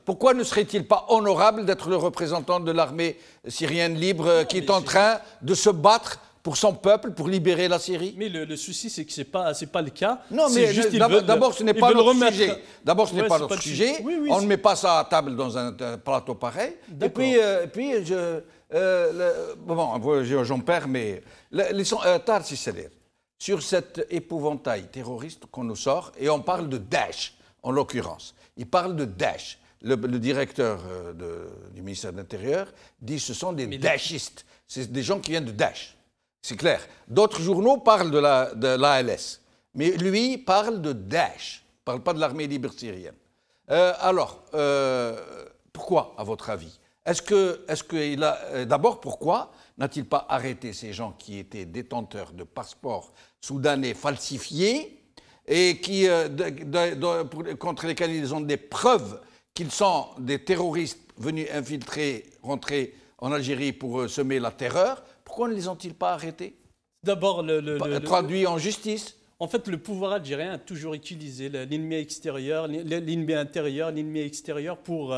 Speaker 1: pourquoi ne serait-il pas honorable d'être le représentant de l'armée syrienne libre qui est en train de se battre pour son peuple, pour libérer la Syrie?
Speaker 3: Mais le souci, c'est que ce n'est pas le cas.
Speaker 1: Non, mais d'abord, ce n'est pas notre sujet. D'abord, ce n'est pas notre sujet. On ne met pas ça à table dans un plateau pareil. Et puis j'en perds, mais sur cet épouvantail terroriste qu'on nous sort, et on parle de Daesh, en l'occurrence. Il parle de Daesh. Le directeur du ministère de l'Intérieur dit que ce sont des Daeshistes. C'est des gens qui viennent de Daesh. C'est clair. D'autres journaux parlent de l'ALS. Mais lui parle de Daesh. Il ne parle pas de l'armée libre syrienne. Pourquoi, à votre avis? D'abord, pourquoi n'a-t-il pas arrêté ces gens qui étaient détenteurs de passeports soudanais falsifiés et contre lesquels ils ont des preuves qu'ils sont des terroristes venus rentrer en Algérie pour semer la terreur? Pourquoi ne les ont-ils pas arrêtés?
Speaker 3: D'abord,
Speaker 1: traduits en justice.
Speaker 3: En fait, le pouvoir algérien a toujours utilisé l'ennemi extérieur, l'ennemi intérieur, l'ennemi extérieur pour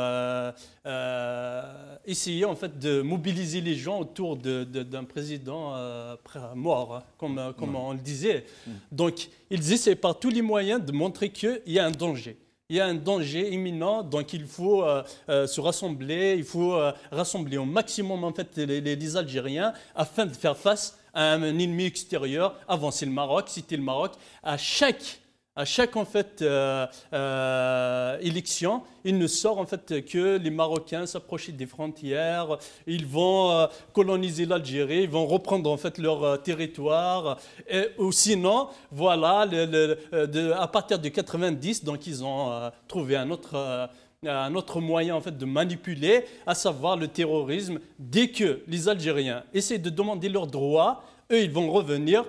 Speaker 3: essayer en fait de mobiliser les gens autour d'un président mort, hein, comme on le disait. Donc, ils essaient par tous les moyens de montrer qu'il y a un danger. Il y a un danger imminent, donc il faut se rassembler, il faut rassembler au maximum en fait, les Algériens afin de faire face à un ennemi extérieur. Avant, c'est le Maroc, c'était le Maroc. À chaque en fait, élection, il ne sort en fait que les Marocains s'approcher des frontières, ils vont coloniser l'Algérie, ils vont reprendre en fait leur territoire. Ou sinon, voilà, à partir de 90, donc ils ont trouvé un autre moyen en fait, de manipuler, à savoir le terrorisme. Dès que les Algériens essaient de demander leurs droits, eux, ils vont revenir.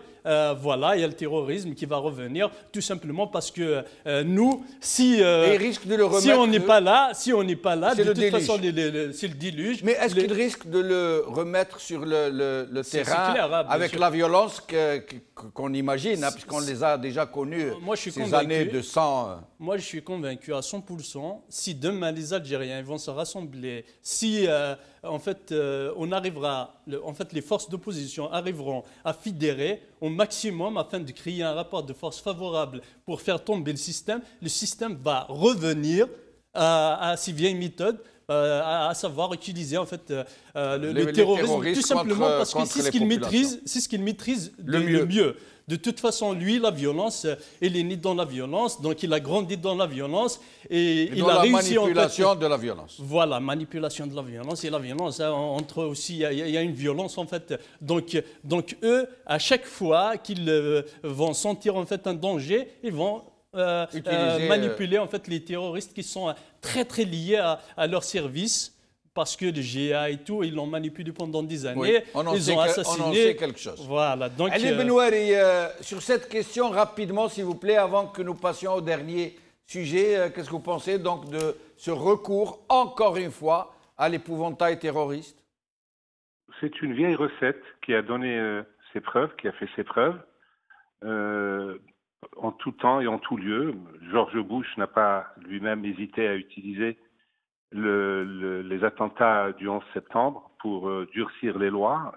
Speaker 3: Voilà, il y a le terrorisme qui va revenir, tout simplement parce que nous, si on n'est pas là, de toute façon, c'est le déluge.
Speaker 1: Mais est-ce qu'il risque de le remettre sur le terrain clair, avec la violence qu'on imagine, hein, puisqu'on les a déjà connus ces années de sang?
Speaker 3: Moi, je suis convaincu à 100%, si demain les Algériens vont se rassembler, si en fait, les forces d'opposition arriveront à fédérer au maximum afin de créer un rapport de force favorable pour faire tomber le système va revenir à ces vieilles méthodes, à savoir utiliser en fait le terrorisme tout simplement parce que c'est ce qu'il maîtrise, le mieux. De toute façon, lui, la violence, il est né dans la violence, donc il a grandi dans la violence et il a réussi en fait.
Speaker 1: Manipulation de la violence.
Speaker 3: Voilà, manipulation de la violence et la violence entre eux aussi, il y a une violence en fait. Donc eux, à chaque fois qu'ils vont sentir en fait un danger, ils vont manipuler en fait les terroristes qui sont très très liés à leur service. Parce que le GIA et tout, ils l'ont manipulé pendant des années.
Speaker 1: Oui,
Speaker 3: ils ont assassiné.
Speaker 1: On en sait quelque chose.
Speaker 3: Voilà. Donc,
Speaker 1: Ali Benouari, sur cette question, rapidement, s'il vous plaît, avant que nous passions au dernier sujet, qu'est-ce que vous pensez donc de ce recours, encore une fois, à l'épouvantail terroriste?
Speaker 4: C'est une vieille recette qui a donné ses preuves, qui a fait ses preuves. En tout temps et en tout lieu. George Bush n'a pas lui-même hésité à utiliser les attentats du 11 septembre pour durcir les lois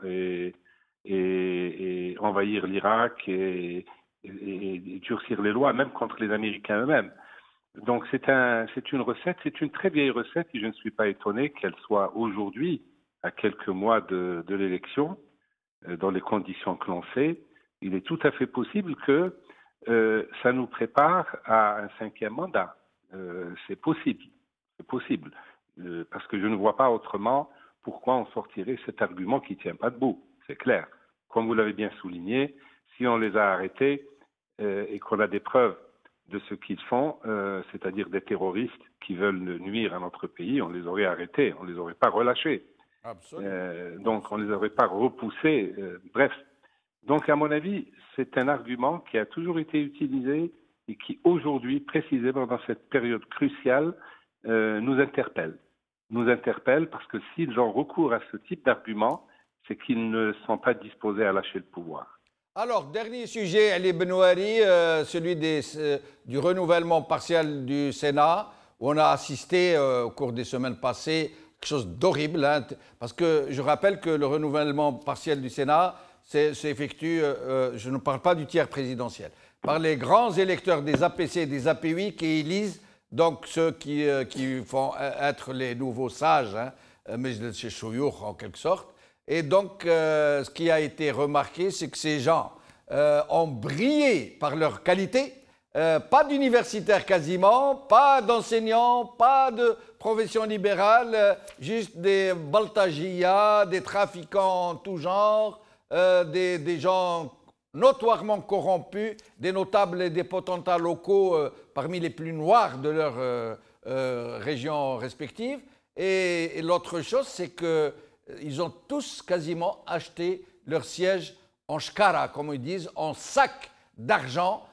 Speaker 4: et envahir l'Irak et durcir les lois, même contre les Américains eux-mêmes. Donc c'est une recette, c'est une très vieille recette et je ne suis pas étonné qu'elle soit aujourd'hui, à quelques mois de l'élection, dans les conditions que l'on sait. Il est tout à fait possible que ça nous prépare à un 5e mandat. C'est possible. C'est possible. Parce que je ne vois pas autrement pourquoi on sortirait cet argument qui ne tient pas debout. C'est clair. Comme vous l'avez bien souligné, si on les a arrêtés et qu'on a des preuves de ce qu'ils font, c'est-à-dire des terroristes qui veulent nuire à notre pays, on les aurait arrêtés, on ne les aurait pas relâchés. Donc on ne les aurait pas repoussés. Bref. Donc à mon avis, c'est un argument qui a toujours été utilisé et qui aujourd'hui, précisément dans cette période cruciale, nous interpelle. Nous interpelle parce que s'ils ont recours à ce type d'argument, c'est qu'ils ne sont pas disposés à lâcher le pouvoir.
Speaker 1: Alors, dernier sujet, Ali Benouari, celui du renouvellement partiel du Sénat, où on a assisté au cours des semaines passées quelque chose d'horrible, hein, parce que je rappelle que le renouvellement partiel du Sénat s'effectue, je ne parle pas du tiers présidentiel, par les grands électeurs des APC et des APUI qui élisent donc ceux qui font être les nouveaux sages, hein, Majlis Chouyour en quelque sorte. Et donc, ce qui a été remarqué, c'est que ces gens ont brillé par leur qualité. Pas d'universitaires quasiment, pas d'enseignants, pas de profession libérale, juste des baltagias, des trafiquants en tout genre, des gens notoirement corrompus, des notables et des potentats locaux parmi les plus noirs de leurs régions respectives. Et l'autre chose, c'est qu'ils ont tous quasiment acheté leur siège en shkara, comme ils disent, en sac d'argent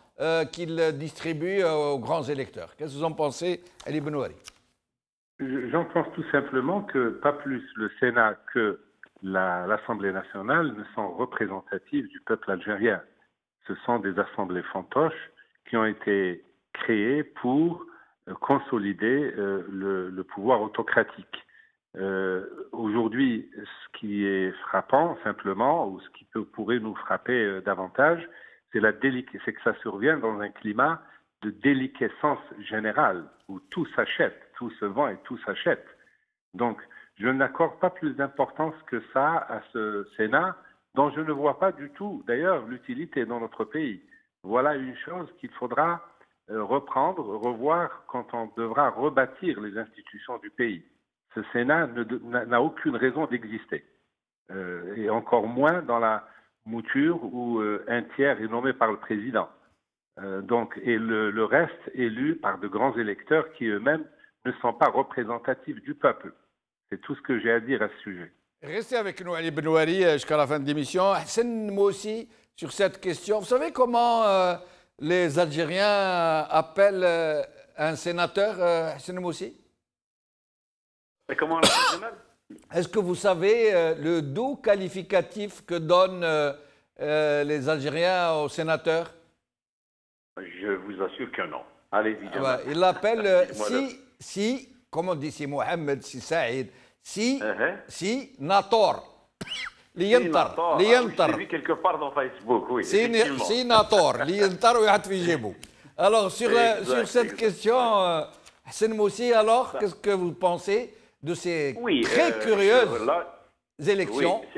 Speaker 1: qu'ils distribuent aux grands électeurs. Qu'est-ce que vous en pensez, Ali Benouari?
Speaker 4: J'en pense tout simplement que pas plus le Sénat que l'Assemblée nationale ne sont représentatives du peuple algérien. Ce sont des assemblées fantoches qui ont été créées pour consolider le pouvoir autocratique. Aujourd'hui, ce qui est frappant simplement, ou ce qui pourrait nous frapper davantage, c'est que ça survient dans un climat de déliquescence générale, où tout s'achète, tout se vend et tout s'achète. Donc, je n'accorde pas plus d'importance que ça à ce Sénat, dont je ne vois pas du tout, d'ailleurs, l'utilité dans notre pays. Voilà une chose qu'il faudra revoir quand on devra rebâtir les institutions du pays. Ce Sénat n'a aucune raison d'exister, et encore moins dans la mouture où un tiers est nommé par le président. Et le reste élu par de grands électeurs qui eux-mêmes ne sont pas représentatifs du peuple. C'est tout ce que j'ai à dire à ce sujet.
Speaker 1: Restez avec nous, Ali Benouari, jusqu'à la fin de l'émission. Hassan Moussi, sur cette question, vous savez comment les Algériens appellent un sénateur, Hassan Moussi?
Speaker 5: Et comment on l'appelle, Jamal?
Speaker 1: Est-ce que vous savez le doux qualificatif que donnent les Algériens aux sénateurs?
Speaker 5: Je vous assure que non. Allez-y, Jamal.
Speaker 1: Ils l'appellent si, comme on dit, si Mohamed, si Saïd, si Nator. Lientar.
Speaker 5: J'ai vu quelque part dans Facebook, oui.
Speaker 1: Si Nator. Lientar ou Yatfijebou. Alors, sur cette question, Hassan Moussi, alors, qu'est-ce que vous pensez de ces très curieuses élections?
Speaker 5: Oui,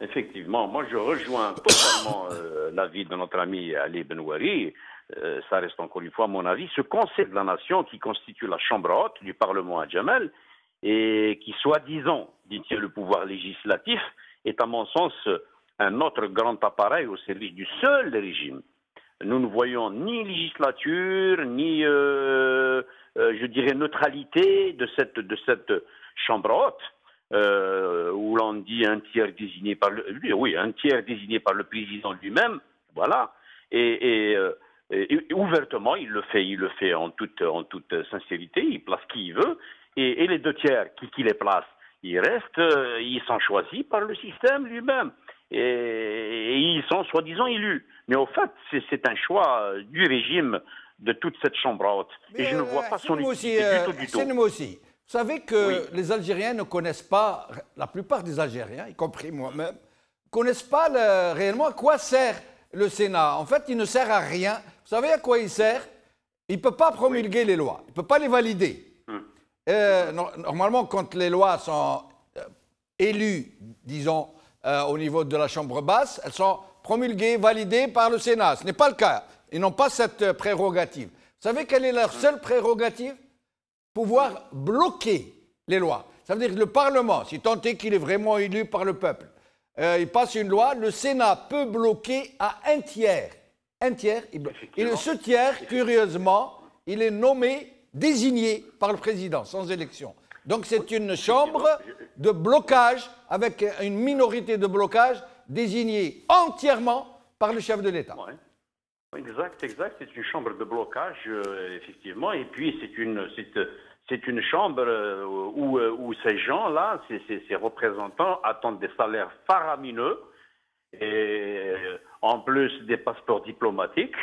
Speaker 5: effectivement. Moi, je rejoins totalement l'avis de notre ami Ali Benouari. Ça reste encore une fois mon avis. Ce Conseil de la Nation qui constitue la chambre haute du Parlement à Djamel et qui, soi-disant, détient le pouvoir législatif, est à mon sens un autre grand appareil au service du seul régime. Nous ne voyons ni législature, ni, je dirais, neutralité de cette chambre haute, où l'on dit un tiers désigné par le président lui-même, voilà, et ouvertement, il le fait en toute sincérité, il place qui il veut, et les 2 tiers qui les placent, ils sont choisis par le système lui-même, et ils sont soi-disant élus. Mais au fait, c'est un choix du régime de toute cette chambre haute, et je ne vois pas son utilité du tout.
Speaker 1: Vous savez que les Algériens ne connaissent pas, la plupart des Algériens, y compris moi-même, ne connaissent pas réellement à quoi sert le Sénat. En fait, il ne sert à rien. Vous savez à quoi il sert? Il ne peut pas promulguer les lois, il ne peut pas les valider. Normalement, quand les lois sont élues, disons, au niveau de la Chambre basse, elles sont promulguées, validées par le Sénat. Ce n'est pas le cas. Ils n'ont pas cette prérogative. Vous savez quelle est leur seule prérogative? Pouvoir bloquer les lois. Ça veut dire que le Parlement, si tant est qu'il est vraiment élu par le peuple, il passe une loi, le Sénat peut bloquer à un tiers. Un tiers, il bloque. Et ce tiers, curieusement, il est nommé, désigné par le président, sans élection. Donc c'est une chambre de blocage, avec une minorité de blocage, désignée entièrement par le chef de l'État.
Speaker 5: Ouais. Exact. C'est une chambre de blocage, effectivement. Et puis c'est une chambre où ces gens-là, ces représentants, attendent des salaires faramineux, et en plus des passeports diplomatiques.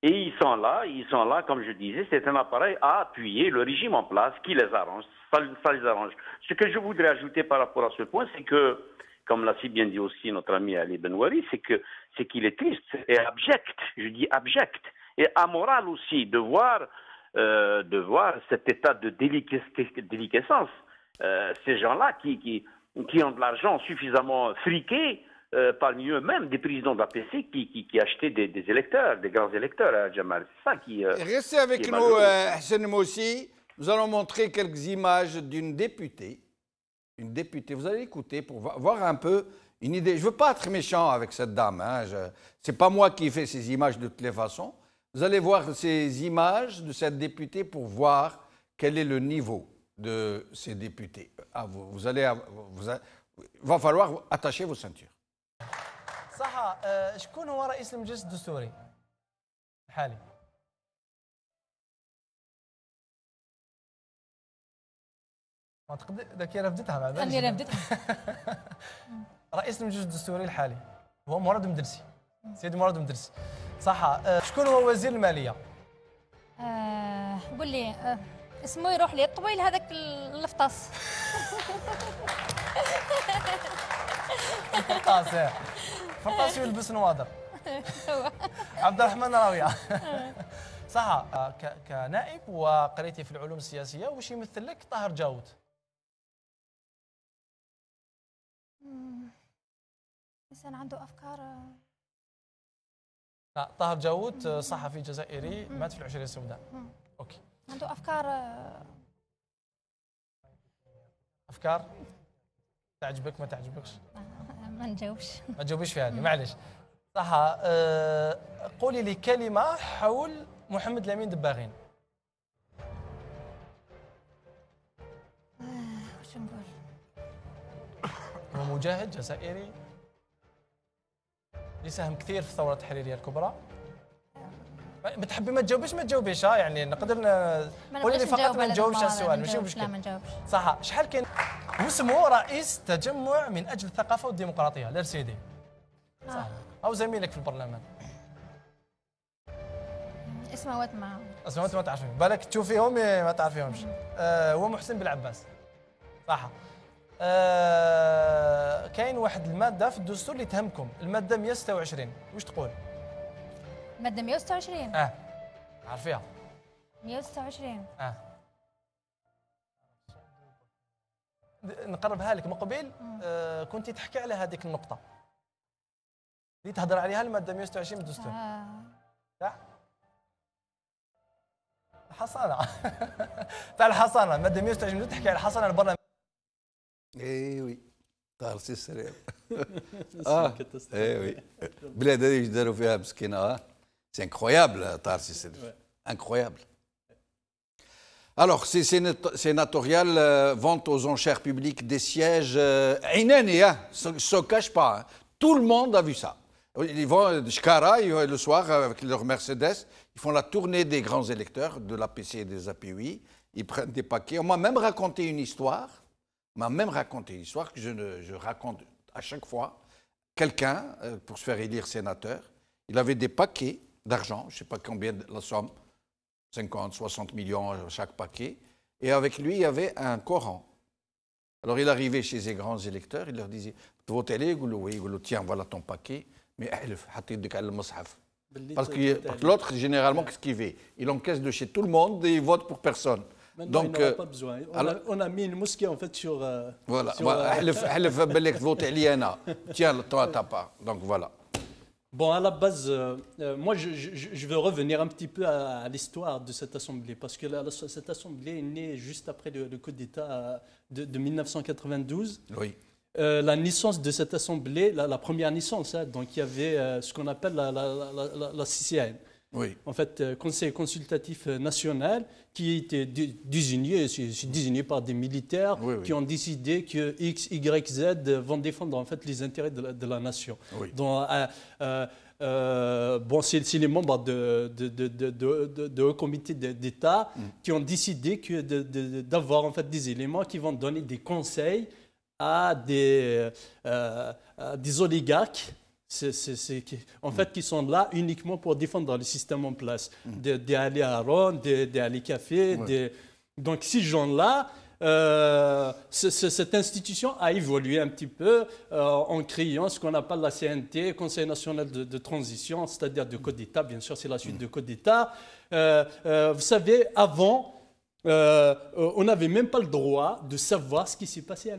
Speaker 5: Et ils sont là, comme je disais, c'est un appareil à appuyer le régime en place qui les arrange. Ça les arrange. Ce que je voudrais ajouter par rapport à ce point, c'est que, comme l'a si bien dit aussi notre ami Ali Benouari, c'est qu'il est triste et abject, je dis abject, et amoral aussi de voir cet état de déliquescence. Ces gens-là qui ont de l'argent suffisamment friqué, parmi eux même des présidents d'APC qui achetaient des électeurs, des grands électeurs à Djamel. C'est ça qui.
Speaker 1: Restez avec nous, Hassan Moussi. Nous allons montrer quelques images d'une députée. Une députée, vous allez écouter pour voir un peu une idée. Je ne veux pas être méchant avec cette dame. Ce n'est pas moi qui ai fait ces images de toutes les façons. Vous allez voir ces images de cette députée pour voir quel est le niveau de ces députés. Il va falloir attacher vos ceintures.
Speaker 8: صح شكون هو رئيس المجلس الدستوري الحالي؟ ما تقدر ذاك انا بديتها مع بالي انا بديتها رئيس المجلس الدستوري الحالي هو مراد مدرسي سيدي مراد مدرسي صح شكون هو وزير الماليه؟
Speaker 9: قول لي اسمه يروح لي الطويل هذاك الفطاس
Speaker 8: فرطاس يلبس نواظر عبد الرحمن راويه صح كنائب وقريتي في العلوم السياسيه واش يمثل لك طاهر جاود؟
Speaker 9: انسان عنده افكار.
Speaker 8: لا طاهر جاود صحفي جزائري مات في العشرية السوداء. اوكي
Speaker 9: عنده افكار
Speaker 8: تعجبك ما تعجبكش؟
Speaker 9: ما نجاوبش.
Speaker 8: ما تجاوبيش في هذه معليش. صح قولي لي كلمة حول محمد الأمين دباغين.
Speaker 9: واش نقول؟
Speaker 8: هو مجاهد جزائري يساهم كثير في الثورة التحريرية الكبرى. بتحبي ما تجاوبيش يعني نقدر قولي لي فقط ما نجاوبش على السؤال ماشي مشكل.
Speaker 9: لا ما نجاوبش.
Speaker 8: صح شحال كاين واسمه رئيس تجمع من أجل الثقافة والديمقراطية الRCD. صح أو زميلك في البرلمان.
Speaker 9: اسمه
Speaker 8: ما تعرفين بالك تشوفيهم ما تعرفيهمش. هو محسن بالعباس. صح كاين واحد المادة في الدستور اللي تهمكم المادة 126 واش تقول؟
Speaker 9: المادة 126
Speaker 8: عارفيها
Speaker 9: 126
Speaker 8: نقربها لك من قبيل كنتي تحكي على هذيك النقطه اللي تهضر عليها الماده 126 من الدستور تاع الحصانه تاع الحصانه الماده 126 تحكي على الحصانه البرلمان.
Speaker 1: اي وي طار سي السلام. اي وي بلاد هذه ايش داروا فيها مسكينه. سي انكرويابل طار سي السلام انكرويابل. Alors, ces sénatoriales vont aux enchères publiques des sièges. Inania, ne se cache pas. Hein. Tout le monde a vu ça. Ils vont de Shkara, le soir, avec leur Mercedes, ils font la tournée des grands électeurs de l'APC et des APUI. Ils prennent des paquets. On m'a même raconté une histoire. Que je raconte à chaque fois. Quelqu'un, pour se faire élire sénateur, il avait des paquets d'argent, je ne sais pas combien la somme, 50, 60 millions chaque paquet. Et avec lui, il y avait un Coran. Alors il arrivait chez ces grands électeurs, il leur disait « Votez les ?» Il dit « Tiens, voilà ton paquet. Mais parce que l'autre, généralement, qu'est-ce qu'il fait? Il encaisse de chez tout le monde et il vote pour personne.
Speaker 3: Maintenant, donc, il n'aura pas besoin. On a mis une mosquée en fait sur...
Speaker 1: Voilà. Tiens, toi, ta part. Donc voilà.
Speaker 3: Bon, à la base, moi, je veux revenir un petit peu à l'histoire de cette assemblée, parce que cette assemblée est née juste après le coup d'État de 1992.
Speaker 1: Oui.
Speaker 3: La naissance de cette assemblée, la première naissance, hein, donc il y avait ce qu'on appelle la CCN.
Speaker 1: Oui.
Speaker 3: En fait, Conseil consultatif national, qui était désigné par des militaires qui ont décidé que X, Y, Z vont défendre en fait les intérêts de la nation.
Speaker 1: Oui.
Speaker 3: Donc, bon, c'est les membres de haut comité d'État qui ont décidé d'avoir en fait des éléments qui vont donner des conseils à des oligarques. En fait, qui sont là uniquement pour défendre le système en place. Des Ali Haron, des Ali Café.
Speaker 1: Ouais.
Speaker 3: Donc, ces gens-là, cette institution a évolué un petit peu en créant ce qu'on appelle la CNT, Conseil national de transition, c'est-à-dire de code d'État. Bien sûr, c'est la suite de code d'État. Vous savez, avant, on n'avait même pas le droit de savoir ce qui se passait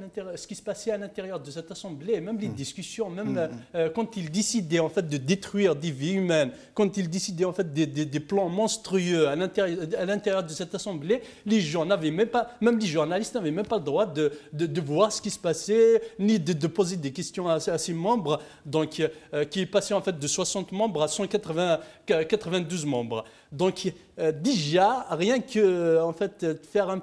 Speaker 3: à l'intérieur de cette assemblée, même les discussions, même quand ils décidaient en fait de détruire des vies humaines, quand ils décidaient en fait des plans monstrueux à l'intérieur de cette assemblée, les gens n'avaient même pas, même les journalistes n'avaient même pas le droit de voir ce qui se passait, ni de poser des questions à ces membres, donc qui est passé en fait de 60 membres à 192 membres. Donc déjà, rien que en fait faire un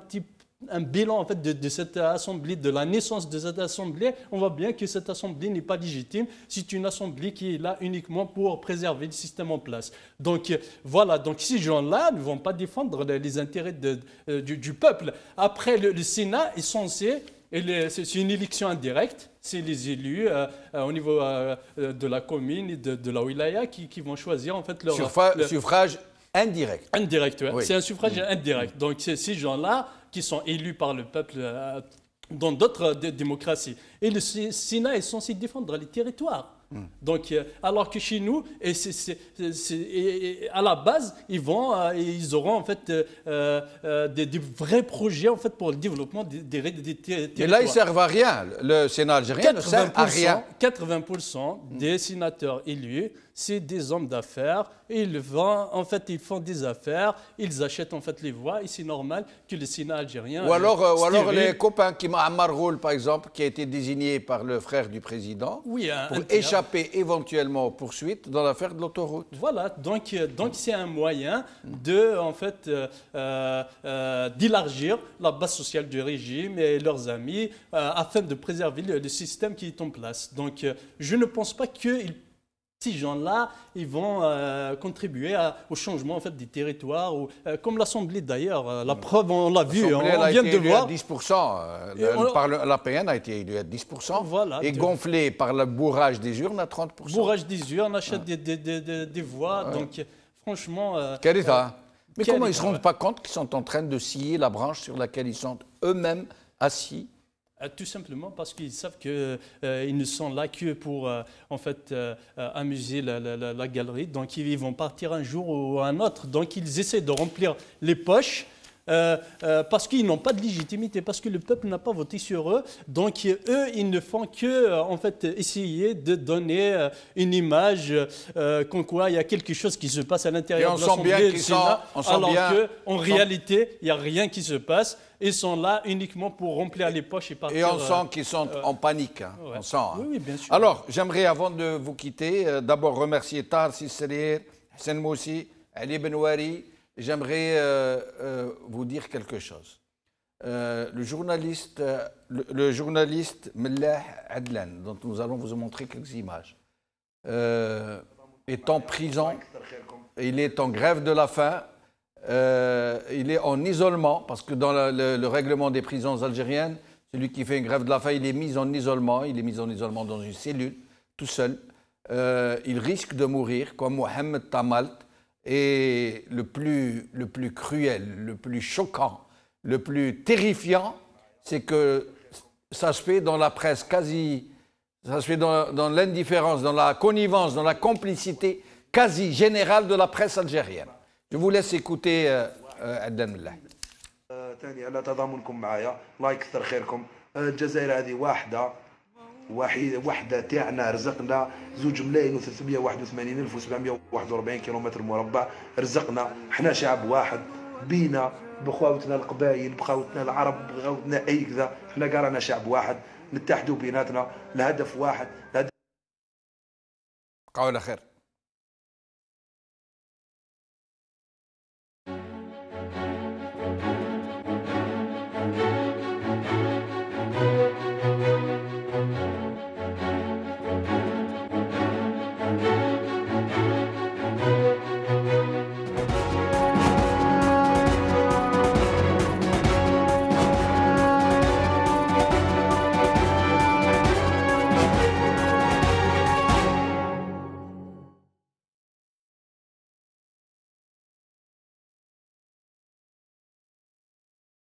Speaker 3: bilan en fait de cette assemblée, de la naissance de cette assemblée, on voit bien que cette assemblée n'est pas légitime. C'est une assemblée qui est là uniquement pour préserver le système en place. Donc voilà, donc ces gens-là ne vont pas défendre les intérêts du peuple. Après, le Sénat est censé, c'est une élection indirecte. C'est les élus au niveau de la commune et de la wilaya qui vont choisir en fait leur
Speaker 1: suffrage indirect.
Speaker 3: Indirect,
Speaker 1: oui.
Speaker 3: C'est un suffrage indirect. Donc, c'est ces gens-là qui sont élus par le peuple dans d'autres démocraties. Et le Sénat est censé défendre les territoires. Donc, alors que chez nous, à la base, ils auront en fait des vrais projets en fait pour le développement des territoires.
Speaker 1: Mais là, ils ne servent à rien. Le Sénat algérien ne sert à rien.
Speaker 3: 80% des sénateurs élus, c'est des hommes d'affaires. Ils font des affaires, ils achètent en fait les voix, et c'est normal que le Sénat algérien...
Speaker 1: Ou alors les copains qui Ammar Ghoul, par exemple, qui a été désigné par le frère du président pour échapper éventuellement aux poursuites dans l'affaire de l'autoroute.
Speaker 3: Voilà, donc c'est un moyen de, en fait, d'élargir la base sociale du régime et leurs amis afin de préserver le système qui est en place. Donc je ne pense pas que ces gens-là, ils vont contribuer au changement en fait, des territoires, comme l'Assemblée d'ailleurs. La preuve, on l'a vu, on vient de voir.
Speaker 1: 10%. L'APN a été élu à 10%,
Speaker 3: voilà,
Speaker 1: et gonflé par le bourrage des urnes à 30%.
Speaker 3: Bourrage des urnes, on achète des voix, donc franchement...
Speaker 1: Mais comment ils ne se rendent pas compte qu'ils sont en train de scier la branche sur laquelle ils sont eux-mêmes assis?
Speaker 3: Tout simplement parce qu'ils savent qu'ils ne sont là que pour en fait, amuser la galerie. Donc ils vont partir un jour ou un autre. Donc ils essaient de remplir les poches parce qu'ils n'ont pas de légitimité, parce que le peuple n'a pas voté sur eux. Donc eux, ils ne font que en fait essayer de donner une image comme quoi il y a quelque chose qui se passe à l'intérieur de l'Assemblée du Sénat, alors qu'en réalité, il n'y a rien qui se passe. Ils sont là uniquement pour remplir les poches et partir.
Speaker 1: Et on sent qu'ils sont en panique. Hein.
Speaker 3: Ouais.
Speaker 1: On sent. Hein.
Speaker 3: Oui, bien sûr.
Speaker 1: Alors, j'aimerais, avant de vous quitter, d'abord remercier Tahar Sisserir, Hussein Moussi, Ali Benouari. J'aimerais vous dire quelque chose. Le journaliste Mellah Adlan, dont nous allons vous montrer quelques images, est en prison, il est en grève de la faim, il est en isolement, parce que dans le règlement des prisons algériennes, celui qui fait une grève de la faim, il est mis en isolement, dans une cellule, tout seul. Il risque de mourir, comme Mohamed Tamalt. Et le plus cruel, le plus choquant, le plus terrifiant, c'est que ça se fait dans la presse quasi, ça se fait dans l'indifférence, dans la connivence, dans la complicité quasi générale de la presse algérienne. Je vous laisse écouter Adlan Mellah.
Speaker 10: ثاني على تضامنكم معايا الله يكثر خيركم. الجزائر هذه وحده تاعنا رزقنا 2,381,741 كيلومتر مربع رزقنا. احنا شعب واحد بينا بخواتنا القبائل بخواتنا العرب بخواتنا اي كذا. احنا قرانا شعب واحد نتحدوا بيناتنا لهدف واحد.
Speaker 1: بقاو على خير.